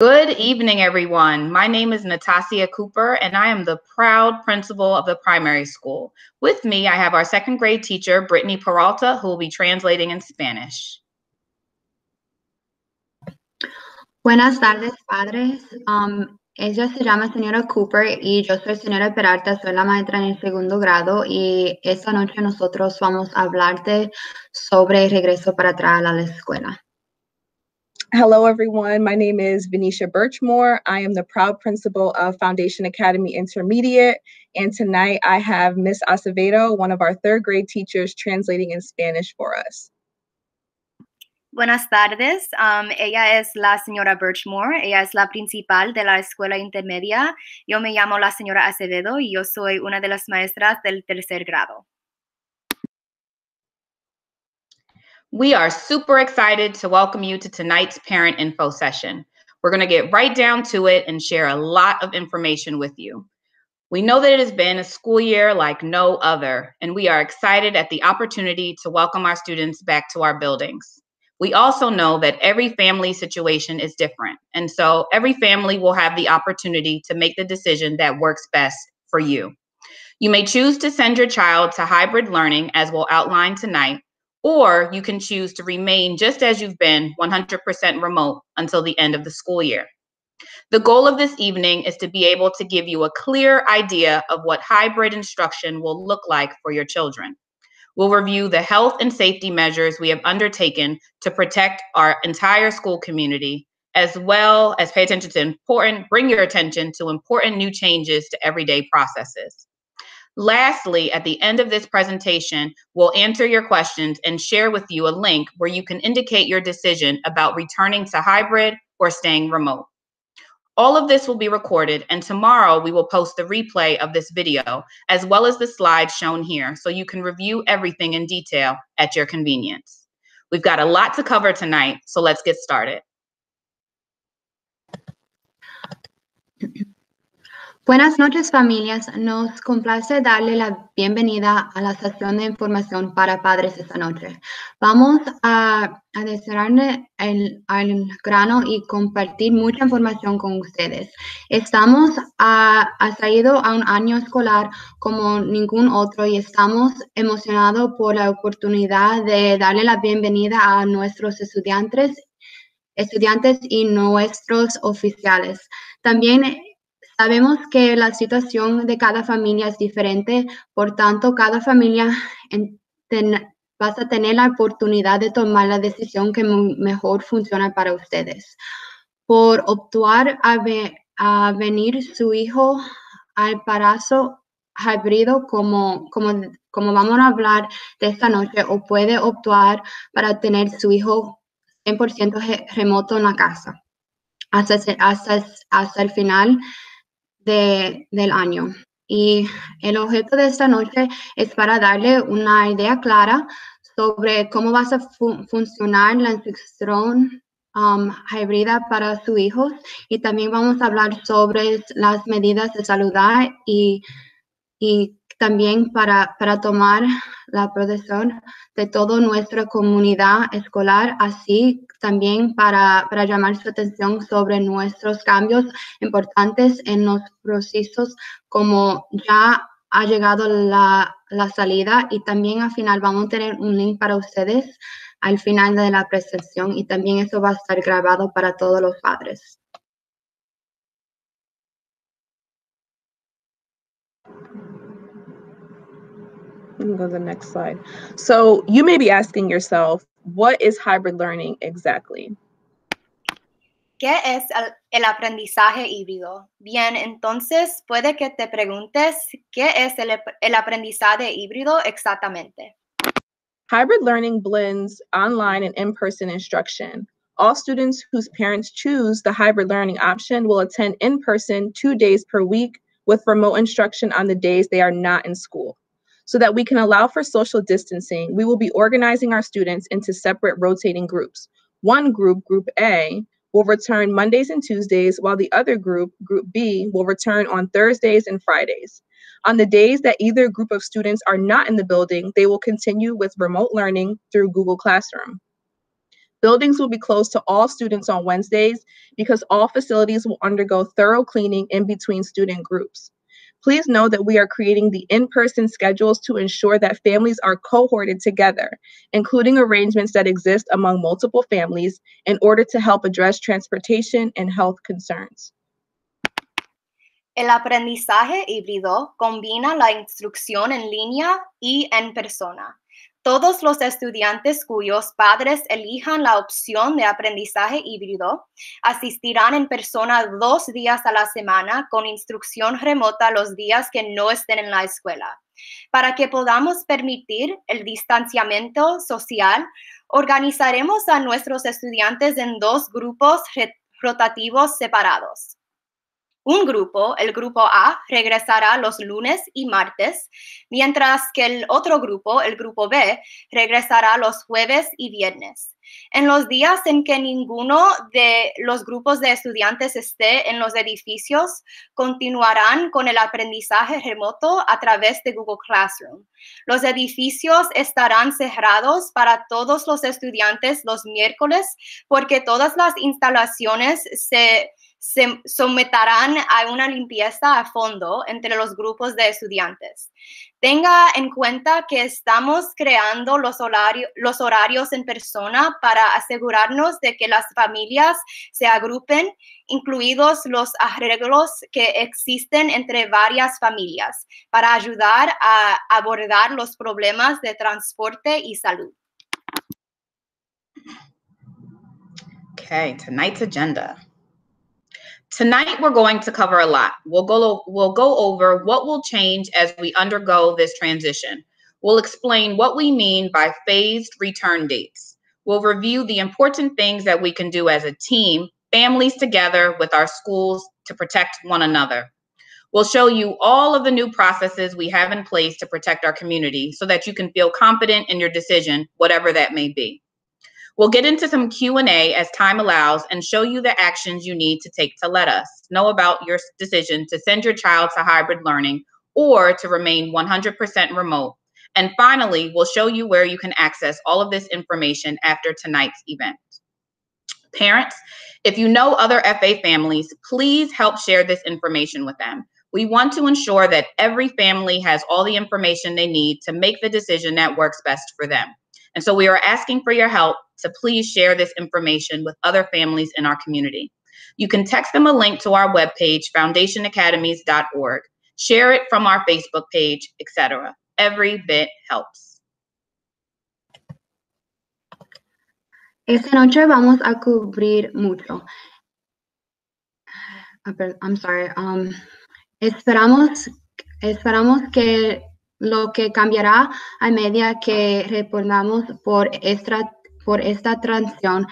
Good evening, everyone. My name is Natassia Cooper, and I am the proud principal of the primary school. With me, I have our second grade teacher, Brittany Peralta, who will be translating in Spanish. Buenas tardes, padres. Ella se llama señora Cooper y yo soy señora Peralta, soy la maestra en el segundo grado y esta noche nosotros vamos a hablarte sobre el regreso para atrás a la escuela. Hello, everyone. My name is Venetia Birchmore. I am the proud principal of Foundation Academy Intermediate. And tonight I have Miss Acevedo, one of our third grade teachers, translating in Spanish for us. Buenas tardes. Ella es la señora Birchmore. Ella es la principal de la escuela intermedia. Yo me llamo la señora Acevedo y yo soy una de las maestras del tercer grado. We are super excited to welcome you to tonight's parent info session. We're going to get right down to it and share a lot of information with you. We know that it has been a school year like no other, and we are excited at the opportunity to welcome our students back to our buildings. We also know that every family situation is different, and so every family will have the opportunity to make the decision that works best for you. You may choose to send your child to hybrid learning, as we'll outline tonight, or you can choose to remain just as you've been, 100% remote until the end of the school year. The goal of this evening is to be able to give you a clear idea of what hybrid instruction will look like for your children. We'll review the health and safety measures we have undertaken to protect our entire school community, as well as bring your attention to important new changes to everyday processes. Lastly, at the end of this presentation, we'll answer your questions and share with you a link where you can indicate your decision about returning to hybrid or staying remote. All of this will be recorded, and tomorrow we will post the replay of this video, as well as the slides shown here, so you can review everything in detail at your convenience. We've got a lot to cover tonight, so let's get started. Buenas noches, familias. Nos complace darle la bienvenida a la sesión de información para padres esta noche. Vamos a desarrollar al grano y compartir mucha información con ustedes. Estamos atraídos a un año escolar como ningún otro y estamos emocionados por la oportunidad de darle la bienvenida a nuestros estudiantes y nuestros oficiales. También sabemos que la situación de cada familia es diferente, por tanto, cada familia va a tener la oportunidad de tomar la decisión que mejor funciona para ustedes. Por optar a venir su hijo al embarazo híbrido, como vamos a hablar de esta noche, o puede optar para tener su hijo 100% remoto en la casa hasta el final del año. Y el objeto de esta noche es para darle una idea clara sobre cómo va a funcionar la instrucción híbrida para sus hijos, y también vamos a hablar sobre las medidas de salud y también para tomar la protección de toda nuestra comunidad escolar, así también para llamar su atención sobre nuestros cambios importantes en los procesos, como ya ha llegado la salida, y también al final vamos a tener un link para ustedes al final de la presentación, y también eso va a estar grabado para todos los padres. Let me go to the next slide. So you may be asking yourself, what is hybrid learning exactly? ¿Qué es el aprendizaje híbrido? Bien, entonces puede que te preguntes, ¿qué es el aprendizaje híbrido exactamente? Hybrid learning blends online and in-person instruction. All students whose parents choose the hybrid learning option will attend in person 2 days per week with remote instruction on the days they are not in school. So that we can allow for social distancing, we will be organizing our students into separate rotating groups. One group, Group A, will return Mondays and Tuesdays, while the other group, Group B, will return on Thursdays and Fridays. On the days that either group of students are not in the building, they will continue with remote learning through Google Classroom. Buildings will be closed to all students on Wednesdays because all facilities will undergo thorough cleaning in between student groups. Please know that we are creating the in-person schedules to ensure that families are cohorted together, including arrangements that exist among multiple families in order to help address transportation and health concerns. El aprendizaje híbrido combina la instrucción en línea y en persona. Todos los estudiantes cuyos padres elijan la opción de aprendizaje híbrido asistirán en persona 2 días a la semana con instrucción remota los días que no estén en la escuela. Para que podamos permitir el distanciamiento social, organizaremos a nuestros estudiantes en 2 grupos rotativos separados. Un grupo, el grupo A, regresará los lunes y martes, mientras que el otro grupo, el grupo B, regresará los jueves y viernes. En los días en que ninguno de los grupos de estudiantes esté en los edificios, continuarán con el aprendizaje remoto a través de Google Classroom. Los edificios estarán cerrados para todos los estudiantes los miércoles porque todas las instalaciones se someterán a una limpieza a fondo entre los grupos de estudiantes. Tenga en cuenta que estamos creando los horarios en persona para asegurarnos de que las familias se agrupen, incluidos los arreglos que existen entre varias familias, para ayudar a abordar los problemas de transporte y salud. Okay, tonight's agenda. Tonight, we're going to cover a lot. We'll go over what will change as we undergo this transition. We'll explain what we mean by phased return dates. We'll review the important things that we can do as a team, families together with our schools to protect one another. We'll show you all of the new processes we have in place to protect our community so that you can feel confident in your decision, whatever that may be. We'll get into some Q&A as time allows and show you the actions you need to take to let us know about your decision to send your child to hybrid learning or to remain 100% remote. And finally, we'll show you where you can access all of this information after tonight's event. Parents, if you know other FA families, please help share this information with them. We want to ensure that every family has all the information they need to make the decision that works best for them. And so we are asking for your help to please share this information with other families in our community. You can text them a link to our webpage, foundationacademies.org. Share it from our Facebook page, etc. Every bit helps. Esta noche vamos a cubrir mucho. I'm sorry. Esperamos que lo que cambiará a medida que reportamos por esta transición.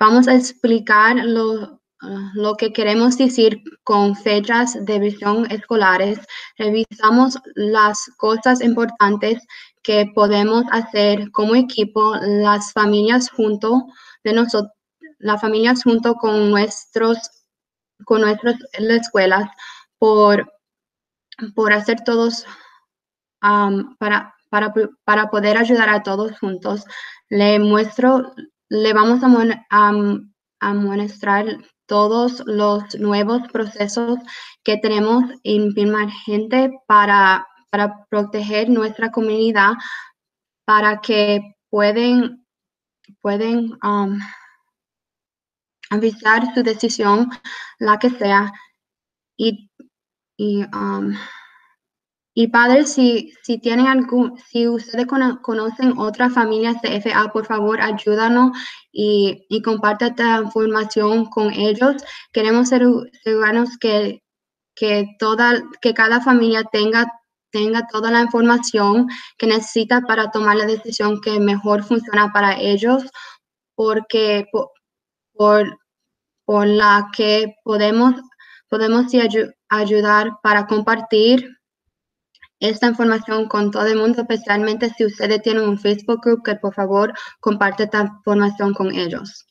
Vamos a explicar lo que queremos decir con fechas de visión escolares. Revisamos las cosas importantes que podemos hacer como equipo, las familias junto con nuestras escuelas por hacer todos para poder ayudar a todos juntos. Le vamos a mostrar todos los nuevos procesos que tenemos implementar para proteger nuestra comunidad, para que pueden avisar su decisión, la que sea, y padres, si ustedes conocen otras familias de FA, por favor, ayúdanos y comparte esta información con ellos. Queremos asegurarnos que cada familia tenga toda la información que necesita para tomar la decisión que mejor funciona para ellos, porque por la que podemos ayudar para compartir esta información con todo el mundo, especialmente si ustedes tienen un Facebook group, que por favor comparte esta información con ellos.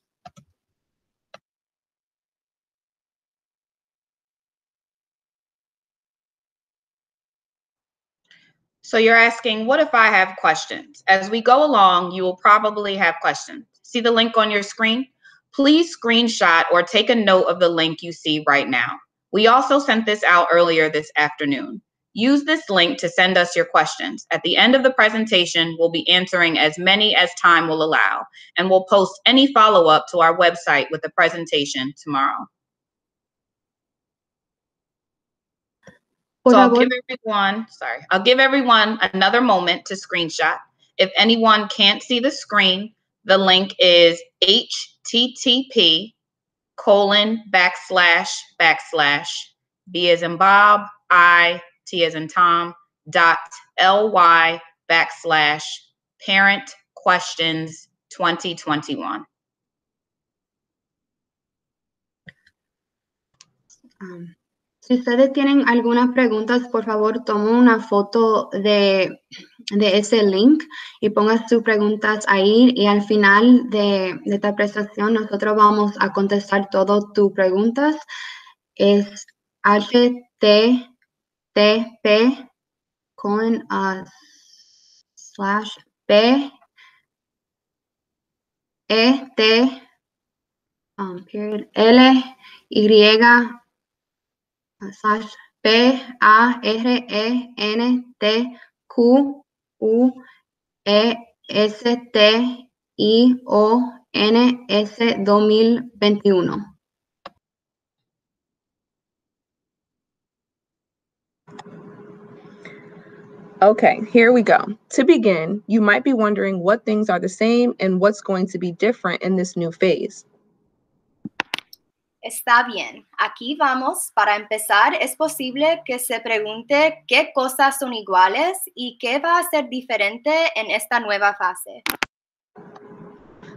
So you're asking, what if I have questions? As we go along, you will probably have questions. See the link on your screen? Please screenshot or take a note of the link you see right now. We also sent this out earlier this afternoon. Use this link to send us your questions. At the end of the presentation, we'll be answering as many as time will allow, and we'll post any follow-up to our website with the presentation tomorrow. So I'll give everyone another moment to screenshot. If anyone can't see the screen, the link is http://B as in Bob, I, T as in Tom, .ly/parent questions2021. Si ustedes tienen algunas preguntas, por favor, tomen una foto de ese link y pongan sus preguntas ahí. Y al final de esta presentación, nosotros vamos a contestar todas tus preguntas. Es http://PRENTIONS/2021. Okay, here we go. To begin, you might be wondering what things are the same and what's going to be different in this new phase. Está bien, aquí vamos. Para empezar, es posible que se pregunte qué cosas son iguales y qué va a ser diferente en esta nueva fase.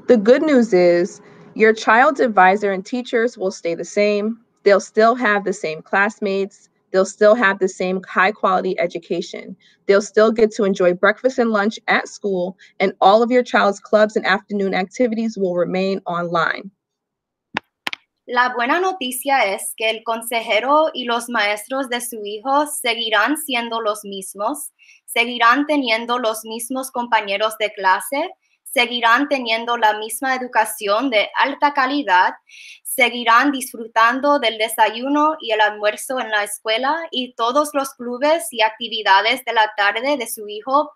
The good news is your child's advisor and teachers will stay the same. They'll still have the same classmates. They'll still have the same high-quality education. They'll still get to enjoy breakfast and lunch at school, and all of your child's clubs and afternoon activities will remain online. La buena noticia es que el consejero y los maestros de su hijo seguirán siendo los mismos, seguirán teniendo los mismos compañeros de clase, seguirán teniendo la misma educación de alta calidad, seguirán disfrutando del desayuno y el almuerzo en la escuela y todos los clubes y actividades de la tarde de su hijo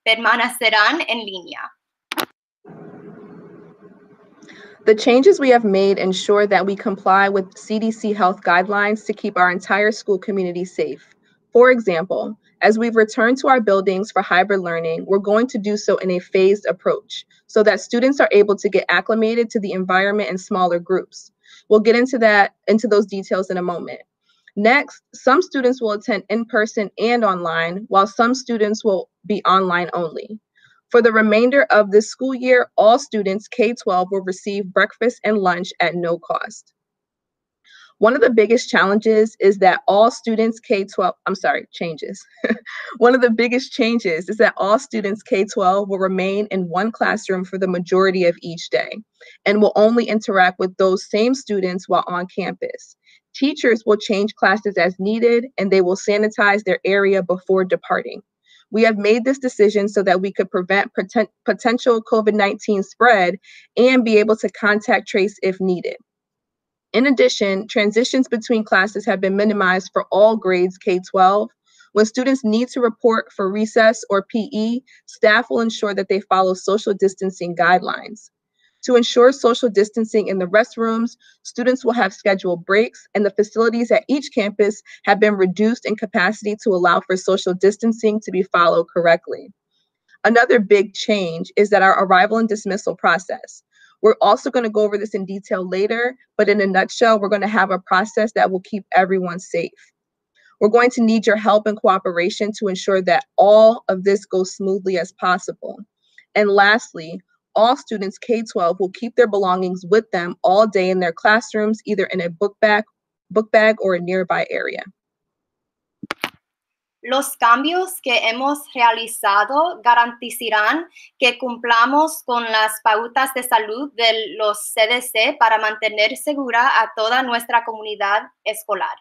permanecerán en línea. The changes we have made ensure that we comply with CDC health guidelines to keep our entire school community safe. For example, as we've returned to our buildings for hybrid learning, we're going to do so in a phased approach so that students are able to get acclimated to the environment in smaller groups. We'll get into those details in a moment. Next, some students will attend in person and online, while some students will be online only. For the remainder of this school year, all students K-12 will receive breakfast and lunch at no cost. One of the biggest challenges is that all students One of the biggest changes is that all students K-12 will remain in one classroom for the majority of each day and will only interact with those same students while on campus. Teachers will change classes as needed, and they will sanitize their area before departing. We have made this decision so that we could prevent potential COVID-19 spread and be able to contact trace if needed. In addition, transitions between classes have been minimized for all grades K-12. When students need to report for recess or PE, staff will ensure that they follow social distancing guidelines. To ensure social distancing in the restrooms, students will have scheduled breaks, and the facilities at each campus have been reduced in capacity to allow for social distancing to be followed correctly. Another big change is that our arrival and dismissal process. We're also going to go over this in detail later, but in a nutshell, we're going to have a process that will keep everyone safe. We're going to need your help and cooperation to ensure that all of this goes smoothly as possible. And lastly, all students K-12 will keep their belongings with them all day in their classrooms, either in a book bag or a nearby area. Los cambios que hemos realizado garantizarán que cumplamos con las pautas de salud de los CDC para mantener segura a toda nuestra comunidad escolar.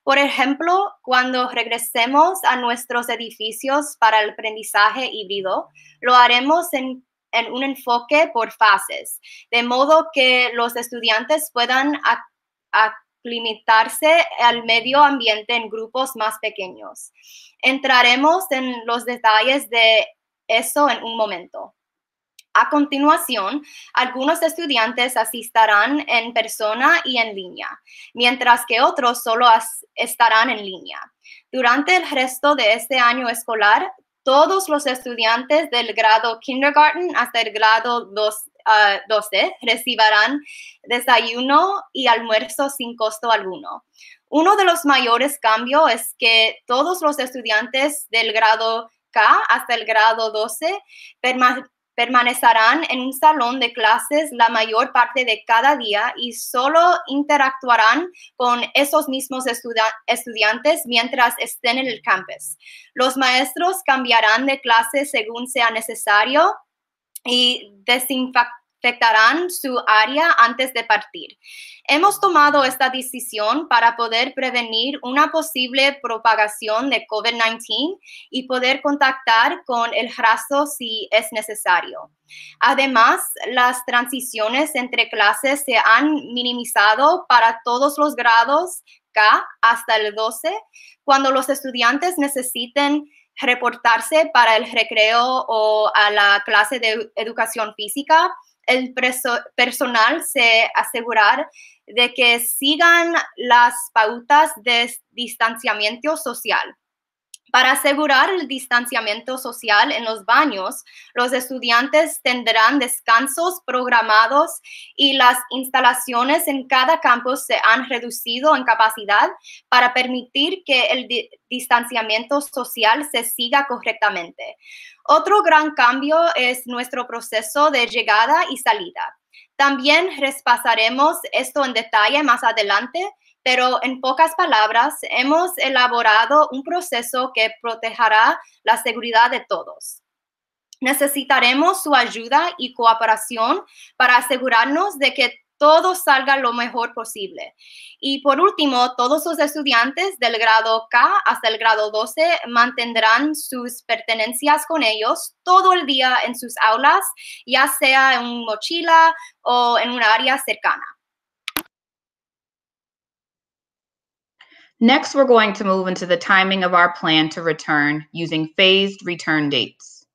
Por ejemplo, cuando regresemos a nuestros edificios para el aprendizaje híbrido, lo haremos en en un enfoque por fases, de modo que los estudiantes puedan aclimatarse al medio ambiente en grupos más pequeños. Entraremos en los detalles de eso en un momento. A continuación, algunos estudiantes asistirán en persona y en línea, mientras que otros solo estarán en línea. Durante el resto de este año escolar, todos los estudiantes del grado kindergarten hasta el grado 12 recibirán desayuno y almuerzo sin costo alguno. Uno de los mayores cambios es que todos los estudiantes del grado K hasta el grado 12 permanecerán en un salón de clases la mayor parte de cada día y solo interactuarán con esos mismos estudiantes mientras estén en el campus. Los maestros cambiarán de clase según sea necesario y desinfectarán su área antes de partir. Hemos tomado esta decisión para poder prevenir una posible propagación de COVID-19 y poder contactar con el resto si es necesario. Además, las transiciones entre clases se han minimizado para todos los grados K hasta el 12, cuando los estudiantes necesiten reportarse para el recreo o a la clase de educación física. El personal se asegurará de que sigan las pautas de distanciamiento social. Para asegurar el distanciamiento social en los baños, los estudiantes tendrán descansos programados y las instalaciones en cada campus se han reducido en capacidad para permitir que el distanciamiento social se siga correctamente. Otro gran cambio es nuestro proceso de llegada y salida. También repasaremos esto en detalle más adelante, pero en pocas palabras, hemos elaborado un proceso que protegerá la seguridad de todos. Necesitaremos su ayuda y cooperación para asegurarnos de que todo salga lo mejor posible. Y por último, todos los estudiantes del grado K hasta el grado 12 mantendrán sus pertenencias con ellos todo el día en sus aulas, ya sea en una mochila o en un área cercana. Next, we're going to move into the timing of our plan to return using phased return dates.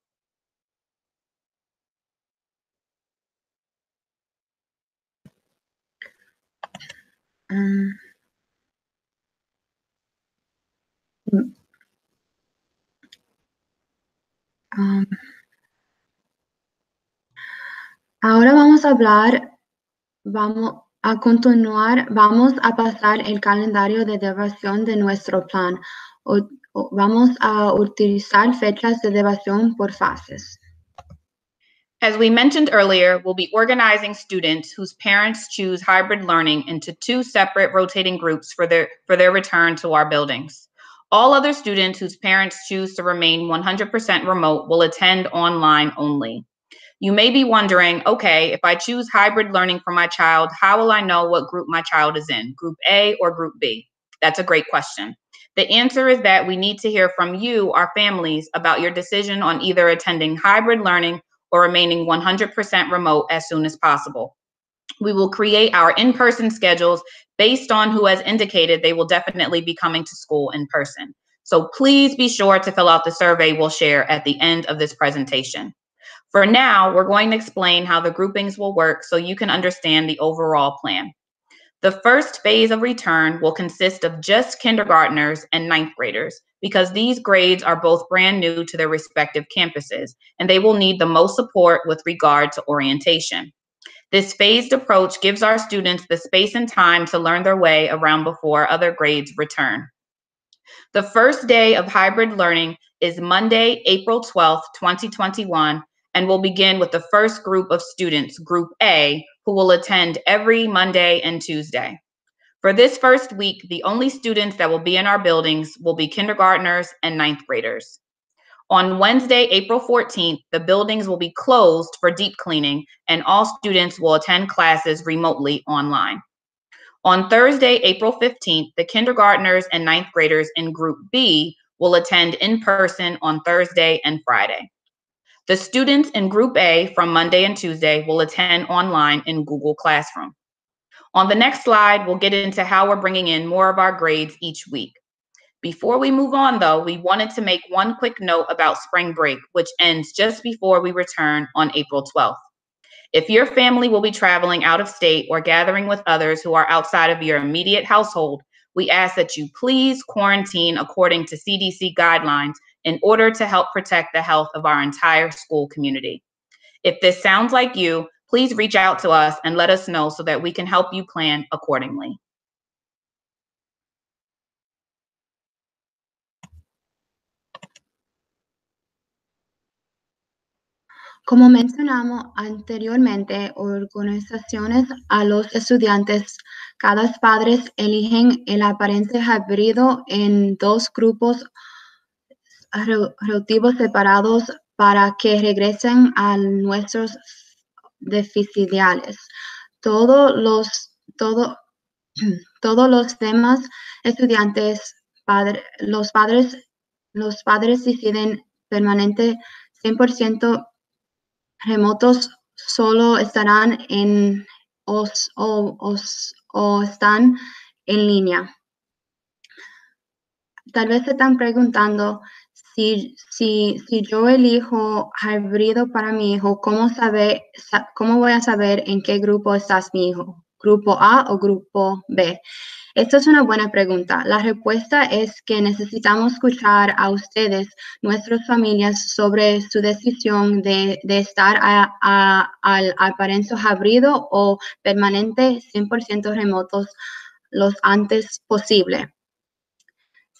Ahora vamos a hablar, vamos a continuar, vamos a pasar el calendario de devastación de nuestro plan. Vamos a utilizar fechas de devastación por fases. As we mentioned earlier, we'll be organizing students whose parents choose hybrid learning into 2 separate rotating groups for their return to our buildings. All other students whose parents choose to remain 100% remote will attend online only. You may be wondering, okay, if I choose hybrid learning for my child, how will I know what group my child is in, group A or group B? That's a great question. The answer is that we need to hear from you, our families, about your decision on either attending hybrid learning or remaining 100% remote as soon as possible. We will create our in-person schedules based on who has indicated they will definitely be coming to school in person. So please be sure to fill out the survey we'll share at the end of this presentation. For now, we're going to explain how the groupings will work so you can understand the overall plan. The first phase of return will consist of just kindergartners and 9th graders because these grades are both brand new to their respective campuses and they will need the most support with regard to orientation. This phased approach gives our students the space and time to learn their way around before other grades return. The first day of hybrid learning is Monday, April 12th, 2021, and we'll begin with the first group of students, Group A, who will attend every Monday and Tuesday. For this first week, the only students that will be in our buildings will be kindergartners and 9th graders. On Wednesday, April 14th, the buildings will be closed for deep cleaning and all students will attend classes remotely online. On Thursday, April 15th, the kindergartners and 9th graders in Group B will attend in person on Thursday and Friday. The students in Group A from Monday and Tuesday will attend online in Google Classroom. On the next slide, we'll get into how we're bringing in more of our grades each week. Before we move on, though, we wanted to make one quick note about spring break, which ends just before we return on April 12th. If your family will be traveling out of state or gathering with others who are outside of your immediate household, we ask that you please quarantine according to CDC guidelines in order to help protect the health of our entire school community. If this sounds like you, please reach out to us and let us know so that we can help you plan accordingly. Como mencionamos anteriormente, organizaciones a los estudiantes, cada padre eligen el aparente híbrido en 2 grupos relativos separados para que regresen a nuestros deficienciales. Todos los demás estudiantes, los padres deciden permanente 100% remotos, solo estarán en o están en línea. Tal vez se están preguntando si yo elijo híbrido para mi hijo, ¿cómo voy a saber en qué grupo estás mi hijo? ¿Grupo A o grupo B? Esta es una buena pregunta. La respuesta es que necesitamos escuchar a ustedes, nuestras familias, sobre su decisión de estar al aparente híbrido o permanente 100% remotos lo antes posible.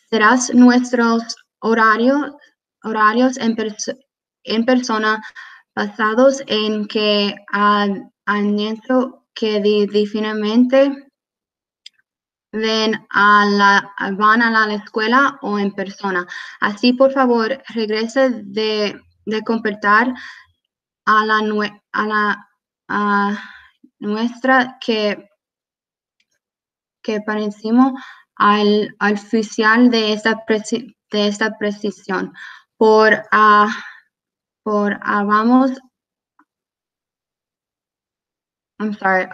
Serán nuestros horarios en persona basados en que añadiendo que definitivamente van a la escuela o en persona. Así, por favor, regrese de compartir a nuestra que parecimos al oficial de esta precisión. Vamos. I'm sorry.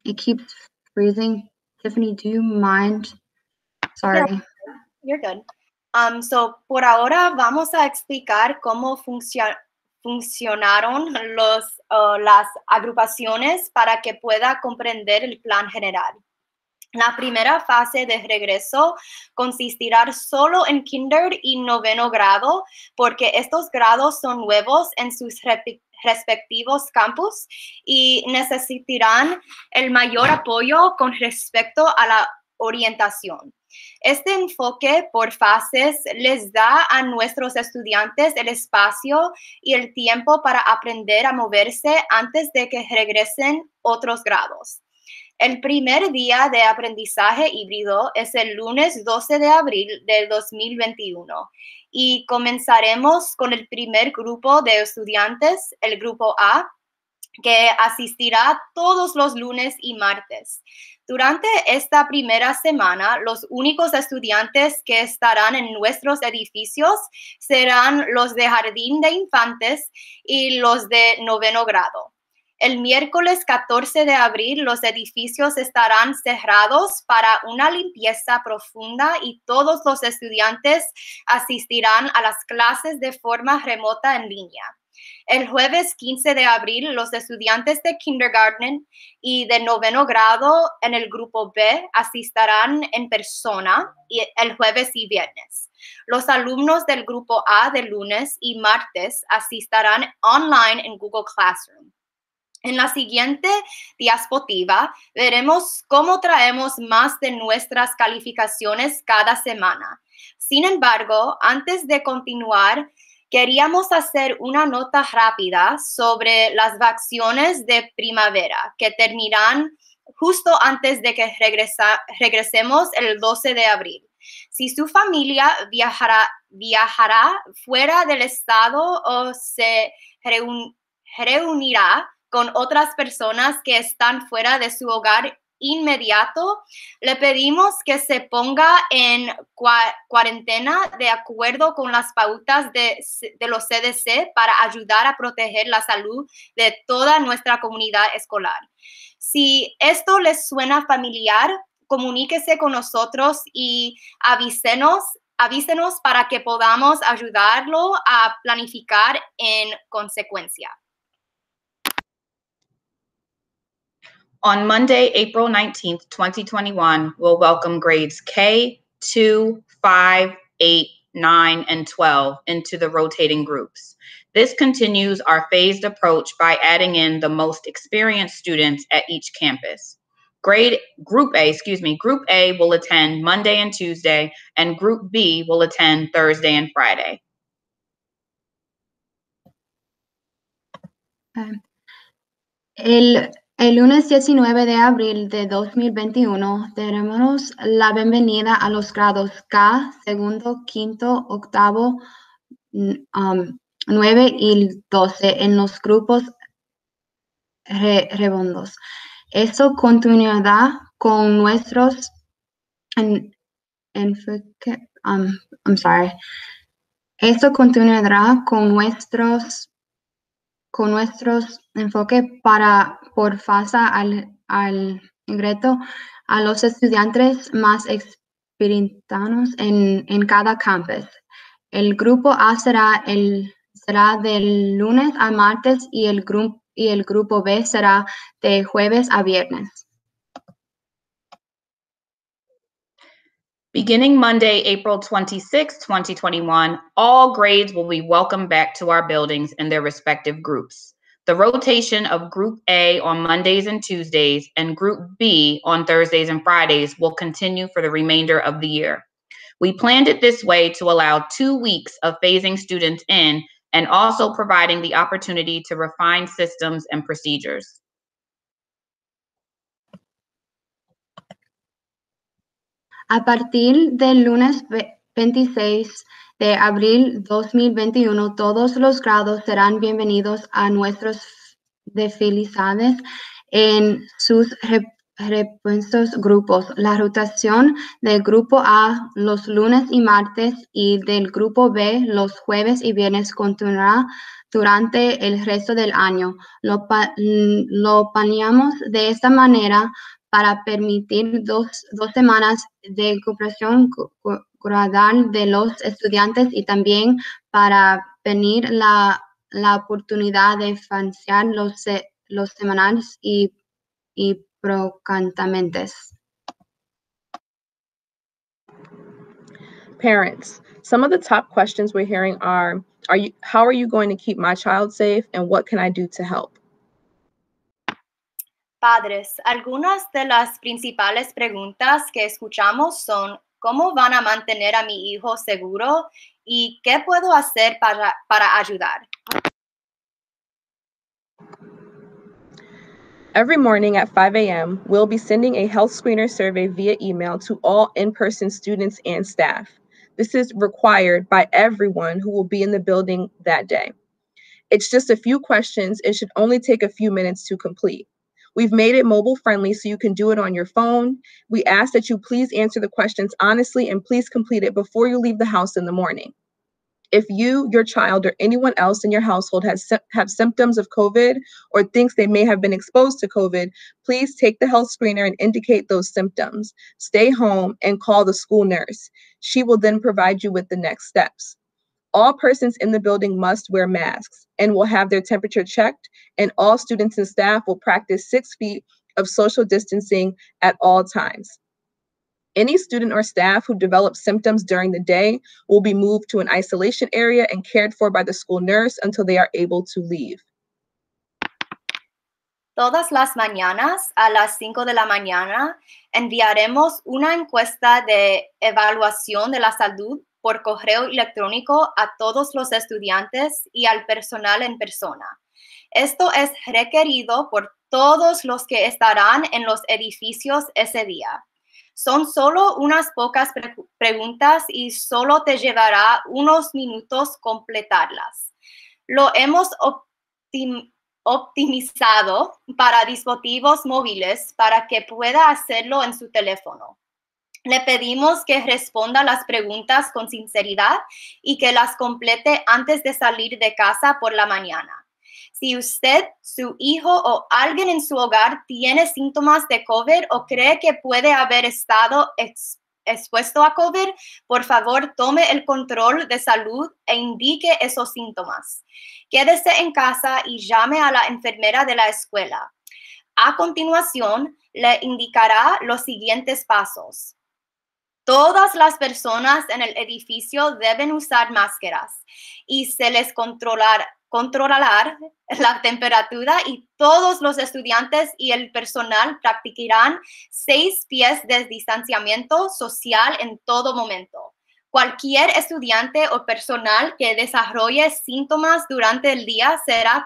It keeps freezing. Tiffany, do you mind? Sorry. Yeah, you're good. So por ahora vamos a explicar cómo funcionaron las agrupaciones para que pueda comprender el plan general. La primera fase de regreso consistirá solo en kinder y 9º grado, porque estos grados son nuevos en sus respectivos campus y necesitarán el mayor apoyo con respecto a la orientación. Este enfoque por fases les da a nuestros estudiantes el espacio y el tiempo para aprender a moverse antes de que regresen otros grados. El primer día de aprendizaje híbrido es el lunes 12 de abril del 2021 y comenzaremos con el primer grupo de estudiantes, el grupo A, que asistirá todos los lunes y martes. Durante esta primera semana, los únicos estudiantes que estarán en nuestros edificios serán los de jardín de infantes y los de 9º grado. El miércoles 14 de abril, los edificios estarán cerrados para una limpieza profunda y todos los estudiantes asistirán a las clases de forma remota en línea. El jueves 15 de abril, los estudiantes de kindergarten y de 9º grado en el grupo B asistirán en persona el jueves y viernes. Los alumnos del grupo A de lunes y martes asistirán online en Google Classroom. En la siguiente diapositiva veremos cómo traemos más de nuestras calificaciones cada semana. Sin embargo, antes de continuar, queríamos hacer una nota rápida sobre las vacaciones de primavera que terminarán justo antes de que regresemos el 12 de abril. Si su familia viajará fuera del estado o se reunirá con otras personas que están fuera de su hogar inmediato, le pedimos que se ponga en cuarentena de acuerdo con las pautas de los CDC para ayudar a proteger la salud de toda nuestra comunidad escolar. Si esto les suena familiar, comuníquese con nosotros y avísenos para que podamos ayudarlo a planificar en consecuencia. On Monday, April 19th, 2021, we'll welcome grades K, 2, 5, 8, 9, and 12 into the rotating groups. This continues our phased approach by adding in the most experienced students at each campus. Group A will attend Monday and Tuesday, and Group B will attend Thursday and Friday. El lunes 19 de abril de 2021 tenemos la bienvenida a los grados K, segundo, quinto, octavo, 9 y 12 en los grupos redondos. Esto continuará con nuestros Esto continuará con nuestros enfoques por fase al ingreso a los estudiantes más experimentados en cada campus. El grupo A será del lunes a martes y el grupo B será de jueves a viernes. Beginning Monday, April 26, 2021, all grades will be welcomed back to our buildings in their respective groups. The rotation of Group A on Mondays and Tuesdays and Group B on Thursdays and Fridays will continue for the remainder of the year. We planned it this way to allow 2 weeks of phasing students in and also providing the opportunity to refine systems and procedures. A partir del lunes 26 de abril 2021, todos los grados serán bienvenidos a nuestros desfiles en sus respectivos grupos. La rotación del grupo A los lunes y martes y del grupo B los jueves y viernes continuará durante el resto del año. Lo planeamos de esta manera para permitir dos semanas de recuperación gradual de los estudiantes y también para tener la oportunidad de financiar los semanales y programas. Parents, some of the top questions we're hearing are how are you going to keep my child safe, and what can I do to help? Padres, algunas de las principales preguntas que escuchamos son ¿cómo van a mantener a mi hijo seguro y qué puedo hacer para ayudar? Every morning at 5 a.m., we'll be sending a health screener survey via email to all in-person students and staff. This is required by everyone who will be in the building that day. It's just a few questions. It should only take a few minutes to complete. We've made it mobile friendly so you can do it on your phone. We ask that you please answer the questions honestly and please complete it before you leave the house in the morning. If you, your child, or anyone else in your household have symptoms of COVID or thinks they may have been exposed to COVID, please take the health screener and indicate those symptoms. Stay home and call the school nurse. She will then provide you with the next steps. All persons in the building must wear masks and will have their temperature checked, and all students and staff will practice 6 feet of social distancing at all times. Any student or staff who develops symptoms during the day will be moved to an isolation area and cared for by the school nurse until they are able to leave. Todas las mañanas a las 5 de la mañana enviaremos una encuesta de evaluación de la salud por correo electrónico a todos los estudiantes y al personal en persona. Esto es requerido por todos los que estarán en los edificios ese día. Son solo unas pocas preguntas y solo te llevará unos minutos completarlas. Lo hemos optimizado para dispositivos móviles para que pueda hacerlo en su teléfono. Le pedimos que responda las preguntas con sinceridad y que las complete antes de salir de casa por la mañana. Si usted, su hijo o alguien en su hogar tiene síntomas de COVID o cree que puede haber estado expuesto a COVID, por favor, tome el control de salud e indique esos síntomas. Quédese en casa y llame a la enfermera de la escuela. A continuación, le indicará los siguientes pasos. Todas las personas en el edificio deben usar máscaras y se les controlará la temperatura y todos los estudiantes y el personal practicarán 6 pies de distanciamiento social en todo momento. Cualquier estudiante o personal que desarrolle síntomas durante el día será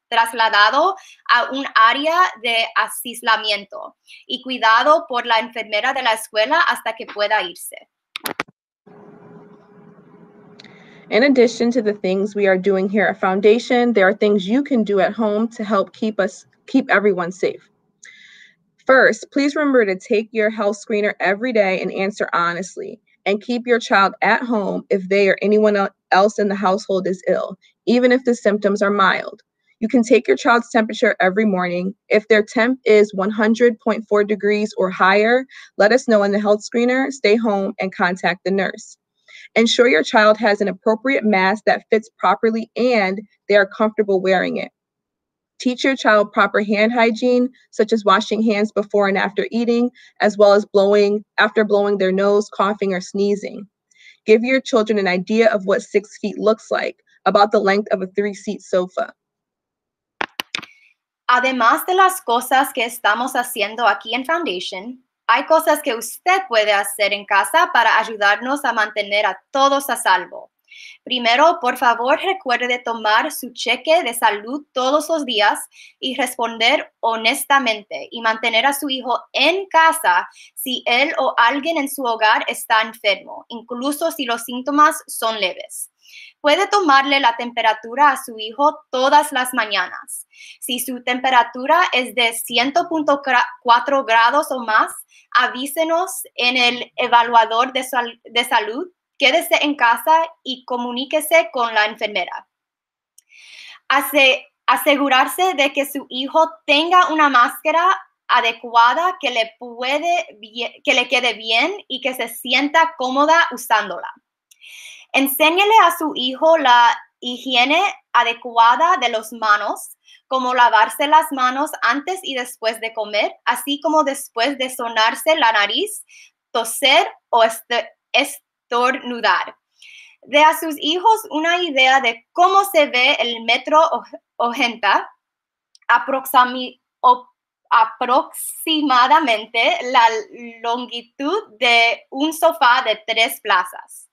trasladado a un área de aislamiento y cuidado por la enfermera de la escuela hasta que pueda irse. In addition to the things we are doing here at Foundation, there are things you can do at home to help keep everyone safe. First, please remember to take your health screener every day and answer honestly, and keep your child at home if they or anyone else in the household is ill, even if the symptoms are mild. You can take your child's temperature every morning. If their temp is 100.4 degrees or higher, let us know in the health screener, stay home, and contact the nurse. Ensure your child has an appropriate mask that fits properly and they are comfortable wearing it. Teach your child proper hand hygiene, such as washing hands before and after eating, as well as after blowing their nose, coughing, or sneezing. Give your children an idea of what 6 feet looks like, about the length of a 3-seat sofa. Además de las cosas que estamos haciendo aquí en Foundation, hay cosas que usted puede hacer en casa para ayudarnos a mantener a todos a salvo. Primero, por favor, recuerde tomar su cheque de salud todos los días y responder honestamente y mantener a su hijo en casa si él o alguien en su hogar está enfermo, incluso si los síntomas son leves. Puede tomarle la temperatura a su hijo todas las mañanas. Si su temperatura es de 100.4 grados o más, avísenos en el evaluador de salud. Quédese en casa y comuníquese con la enfermera. Asegurarse de que su hijo tenga una máscara adecuada que le quede bien y que se sienta cómoda usándola. Enséñele a su hijo la higiene adecuada de las manos, como lavarse las manos antes y después de comer, así como después de sonarse la nariz, toser o estornudar. De a sus hijos una idea de cómo se ve el metro 80, aproximadamente la longitud de un sofá de 3 plazas.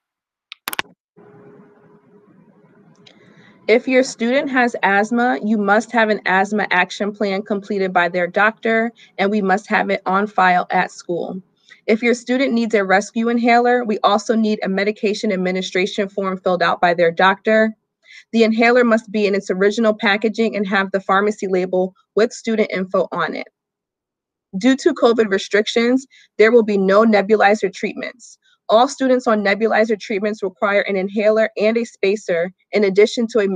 If your student has asthma, you must have an asthma action plan completed by their doctor, and we must have it on file at school. If your student needs a rescue inhaler, we also need a medication administration form filled out by their doctor. The inhaler must be in its original packaging and have the pharmacy label with student info on it. Due to COVID restrictions, there will be no nebulizer treatments. All students on nebulizer treatments require an inhaler and a spacer, in addition to a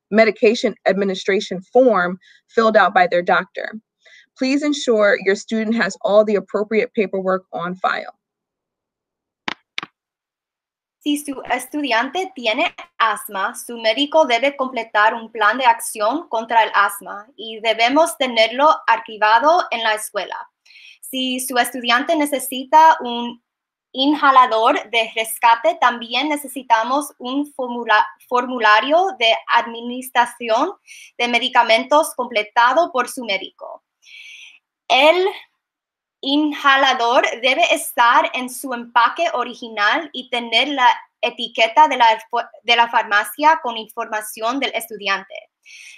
medication administration form filled out by their doctor. Please ensure your student has all the appropriate paperwork on file. Si su estudiante tiene asma, su médico debe completar un plan de acción contra el asma y debemos tenerlo archivado en la escuela. Si su estudiante necesita un inhalador de rescate, también necesitamos un formulario de administración de medicamentos completado por su médico. El inhalador debe estar en su empaque original y tener la etiqueta de la farmacia con información del estudiante.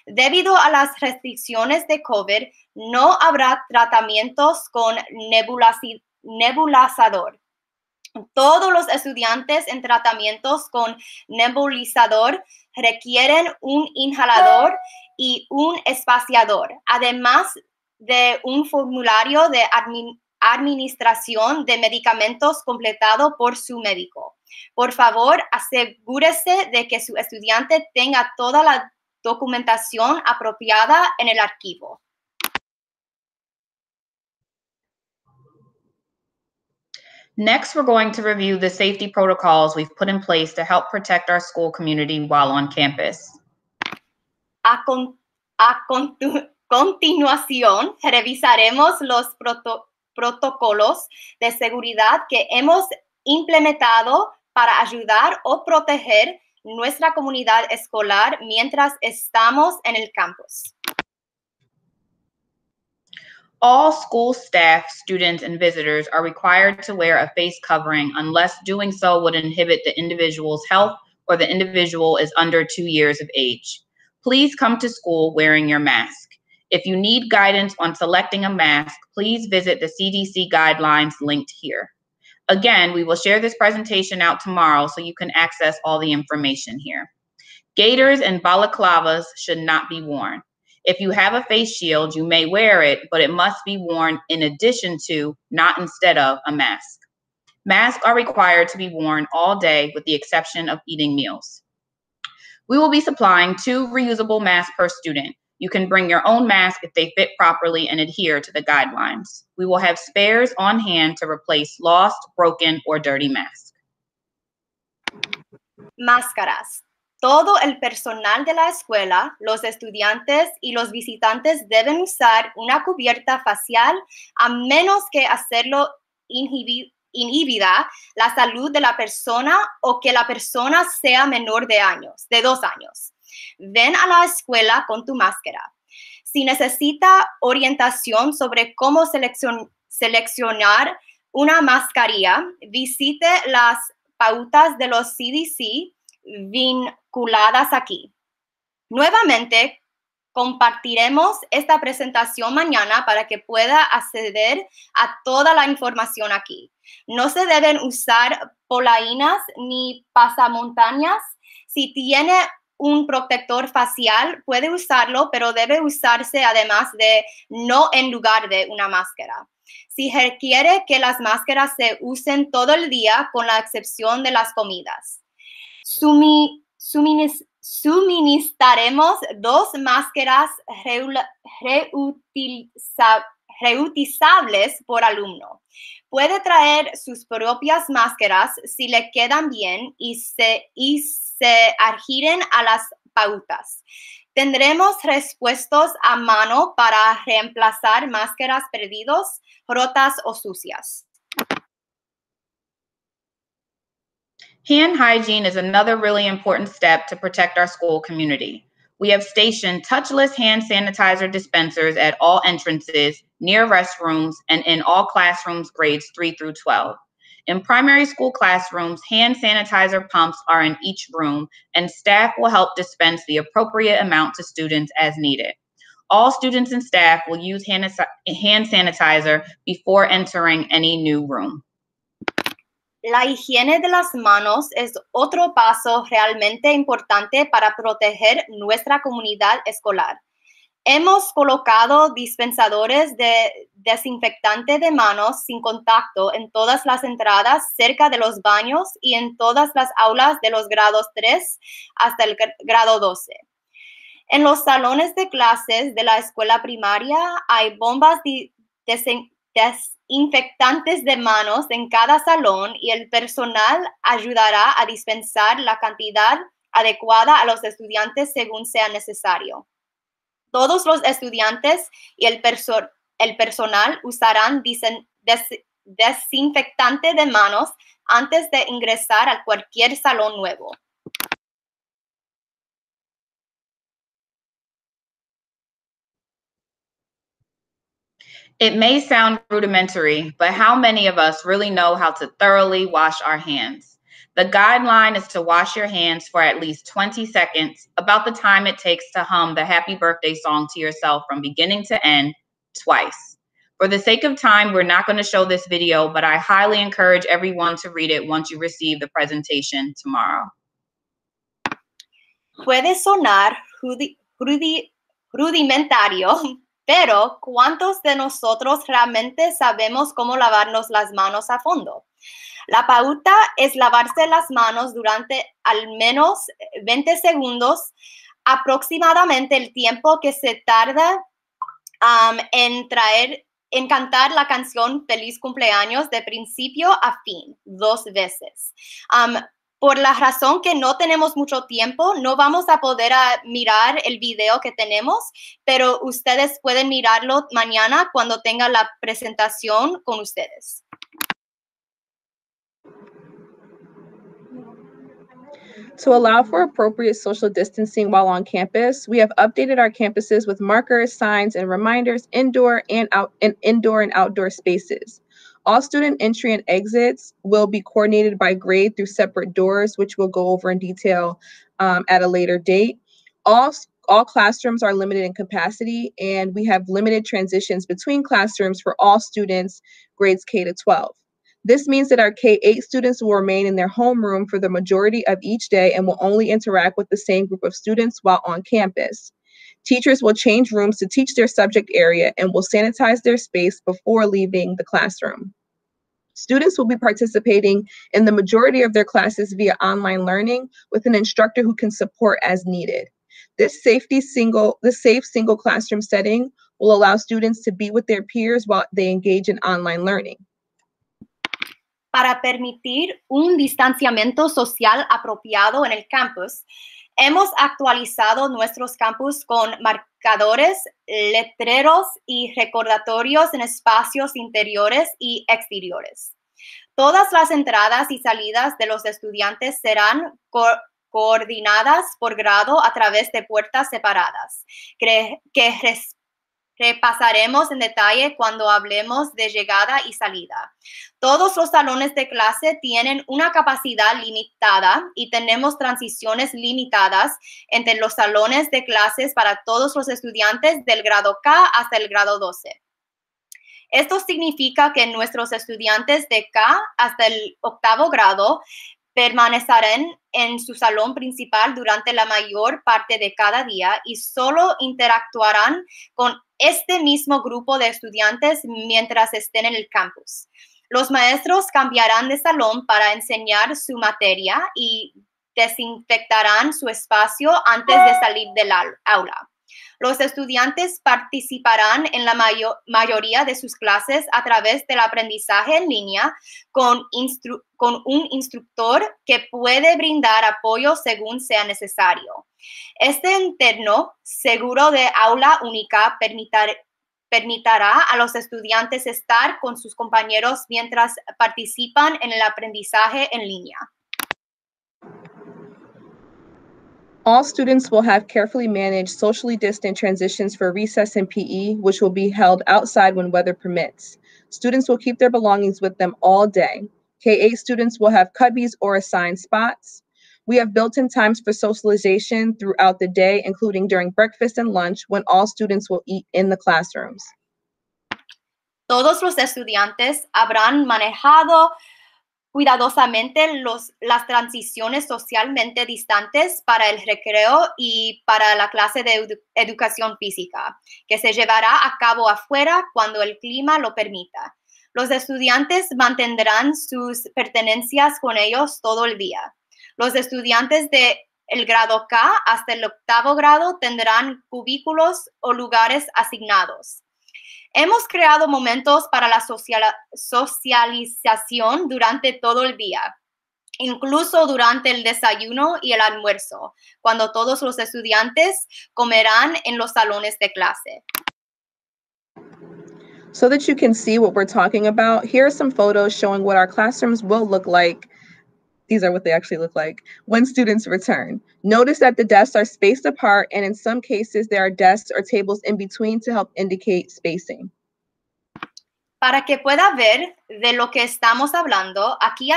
Debido a las restricciones de COVID, no habrá tratamientos con nebulizador. Todos los estudiantes en tratamientos con nebulizador requieren un inhalador y un espaciador, además de un formulario de administración de medicamentos completado por su médico. Por favor, asegúrese de que su estudiante tenga toda la documentación apropiada en el archivo. Next, we're going to review the safety protocols we've put in place to help protect our school community while on campus. A continuación, revisaremos los protocolos de seguridad que hemos implementado para ayudar o proteger nuestra comunidad escolar mientras estamos en el campus. All school staff, students, and visitors are required to wear a face covering unless doing so would inhibit the individual's health or the individual is under 2 years of age. Please come to school wearing your mask. If you need guidance on selecting a mask, please visit the CDC guidelines linked here. Again, we will share this presentation out tomorrow so you can access all the information here. Gaiters and balaclavas should not be worn. If you have a face shield, you may wear it, but it must be worn in addition to, not instead of, a mask. Masks are required to be worn all day with the exception of eating meals. We will be supplying 2 reusable masks per student. You can bring your own mask if they fit properly and adhere to the guidelines. We will have spares on hand to replace lost, broken, or dirty masks. Máscaras. Todo el personal de la escuela, los estudiantes y los visitantes deben usar una cubierta facial a menos que hacerlo inhibida la salud de la persona o que la persona sea menor de 2 años. Ven a la escuela con tu máscara. Si necesita orientación sobre cómo seleccionar una mascarilla, visite las pautas de los CDC vinculadas aquí. Nuevamente, compartiremos esta presentación mañana para que pueda acceder a toda la información aquí. No se deben usar polainas ni pasamontañas. Si tiene un protector facial, puede usarlo, pero debe usarse además de no en lugar de una máscara. Si requiere que las máscaras se usen todo el día, con la excepción de las comidas. Suministraremos 2 máscaras reutilizables por alumno. Puede traer sus propias máscaras si le quedan bien y se adhieren a las pautas. Tendremos repuestos a mano para reemplazar máscaras perdidas, rotas o sucias. Hand hygiene is another really important step to protect our school community. We have stationed touchless hand sanitizer dispensers at all entrances, near restrooms, and in all classrooms grades 3 through 12. In primary school classrooms, hand sanitizer pumps are in each room, and staff will help dispense the appropriate amount to students as needed. All students and staff will use hand sanitizer before entering any new room. La higiene de las manos es otro paso realmente importante para proteger nuestra comunidad escolar. Hemos colocado dispensadores de desinfectante de manos sin contacto en todas las entradas cerca de los baños y en todas las aulas de los grados 3 hasta el grado 12. En los salones de clases de la escuela primaria hay bombas desinfectantes de manos en cada salón y el personal ayudará a dispensar la cantidad adecuada a los estudiantes según sea necesario. Todos los estudiantes y el personal usarán desinfectante de manos antes de ingresar a cualquier salón nuevo. It may sound rudimentary, but how many of us really know how to thoroughly wash our hands? The guideline is to wash your hands for at least 20 seconds, about the time it takes to hum the happy birthday song to yourself from beginning to end, twice. For the sake of time, we're not going to show this video, but I highly encourage everyone to read it once you receive the presentation tomorrow. Puede sonar rudimentario, pero ¿cuántos de nosotros realmente sabemos cómo lavarnos las manos a fondo? La pauta es lavarse las manos durante al menos 20 segundos, aproximadamente el tiempo que se tarda en cantar la canción Feliz Cumpleaños de principio a fin, 2 veces. Por la razón que no tenemos mucho tiempo, no vamos a poder mirar el video que tenemos, pero ustedes pueden mirarlo mañana cuando tenga la presentación con ustedes. To allow for appropriate social distancing while on campus, we have updated our campuses with markers, signs, and reminders indoor and outdoor spaces. All student entry and exits will be coordinated by grade through separate doors, which we'll go over in detail at a later date. All classrooms are limited in capacity, and we have limited transitions between classrooms for all students, grades K to 12. This means that our K-8 students will remain in their homeroom for the majority of each day and will only interact with the same group of students while on campus. Teachers will change rooms to teach their subject area and will sanitize their space before leaving the classroom. Students will be participating in the majority of their classes via online learning with an instructor who can support as needed. This safe single classroom setting will allow students to be with their peers while they engage in online learning. Para permitir un distanciamiento social apropiado en el campus, hemos actualizado nuestros campus con marcadores, letreros y recordatorios en espacios interiores y exteriores. Todas las entradas y salidas de los estudiantes serán coordinadas por grado a través de puertas separadas, que repasaremos en detalle cuando hablemos de llegada y salida. Todos los salones de clase tienen una capacidad limitada y tenemos transiciones limitadas entre los salones de clases para todos los estudiantes del grado K hasta el grado 12. Esto significa que nuestros estudiantes de K hasta el 8º grado permanecerán en su salón principal durante la mayor parte de cada día y solo interactuarán con este mismo grupo de estudiantes mientras estén en el campus. Los maestros cambiarán de salón para enseñar su materia y desinfectarán su espacio antes de salir del aula. Los estudiantes participarán en la mayoría de sus clases a través del aprendizaje en línea con un instructor que puede brindar apoyo según sea necesario. Este entorno seguro de aula única permitirá a los estudiantes estar con sus compañeros mientras participan en el aprendizaje en línea. All students will have carefully managed socially distant transitions for recess and PE, which will be held outside when weather permits. Students will keep their belongings with them all day. K-8 students will have cubbies or assigned spots. We have built-in times for socialization throughout the day, including during breakfast and lunch, when all students will eat in the classrooms. Todos los estudiantes habrán manejado cuidadosamente las transiciones socialmente distantes para el recreo y para la clase de educación física, que se llevará a cabo afuera cuando el clima lo permita. Los estudiantes mantendrán sus pertenencias con ellos todo el día. Los estudiantes del grado K hasta el 8º grado tendrán cubículos o lugares asignados. Hemos creado momentos para la socialización durante todo el día, incluso durante el desayuno y el almuerzo, cuando todos los estudiantes comerán en los salones de clase. So that you can see what we're talking about, here are some photos showing what our classrooms will look like. These are what they actually look like when students return. Notice that the desks are spaced apart, and in some cases, there are desks or tables in between to help indicate spacing. Para que pueda ver de lo que estamos hablando, aquí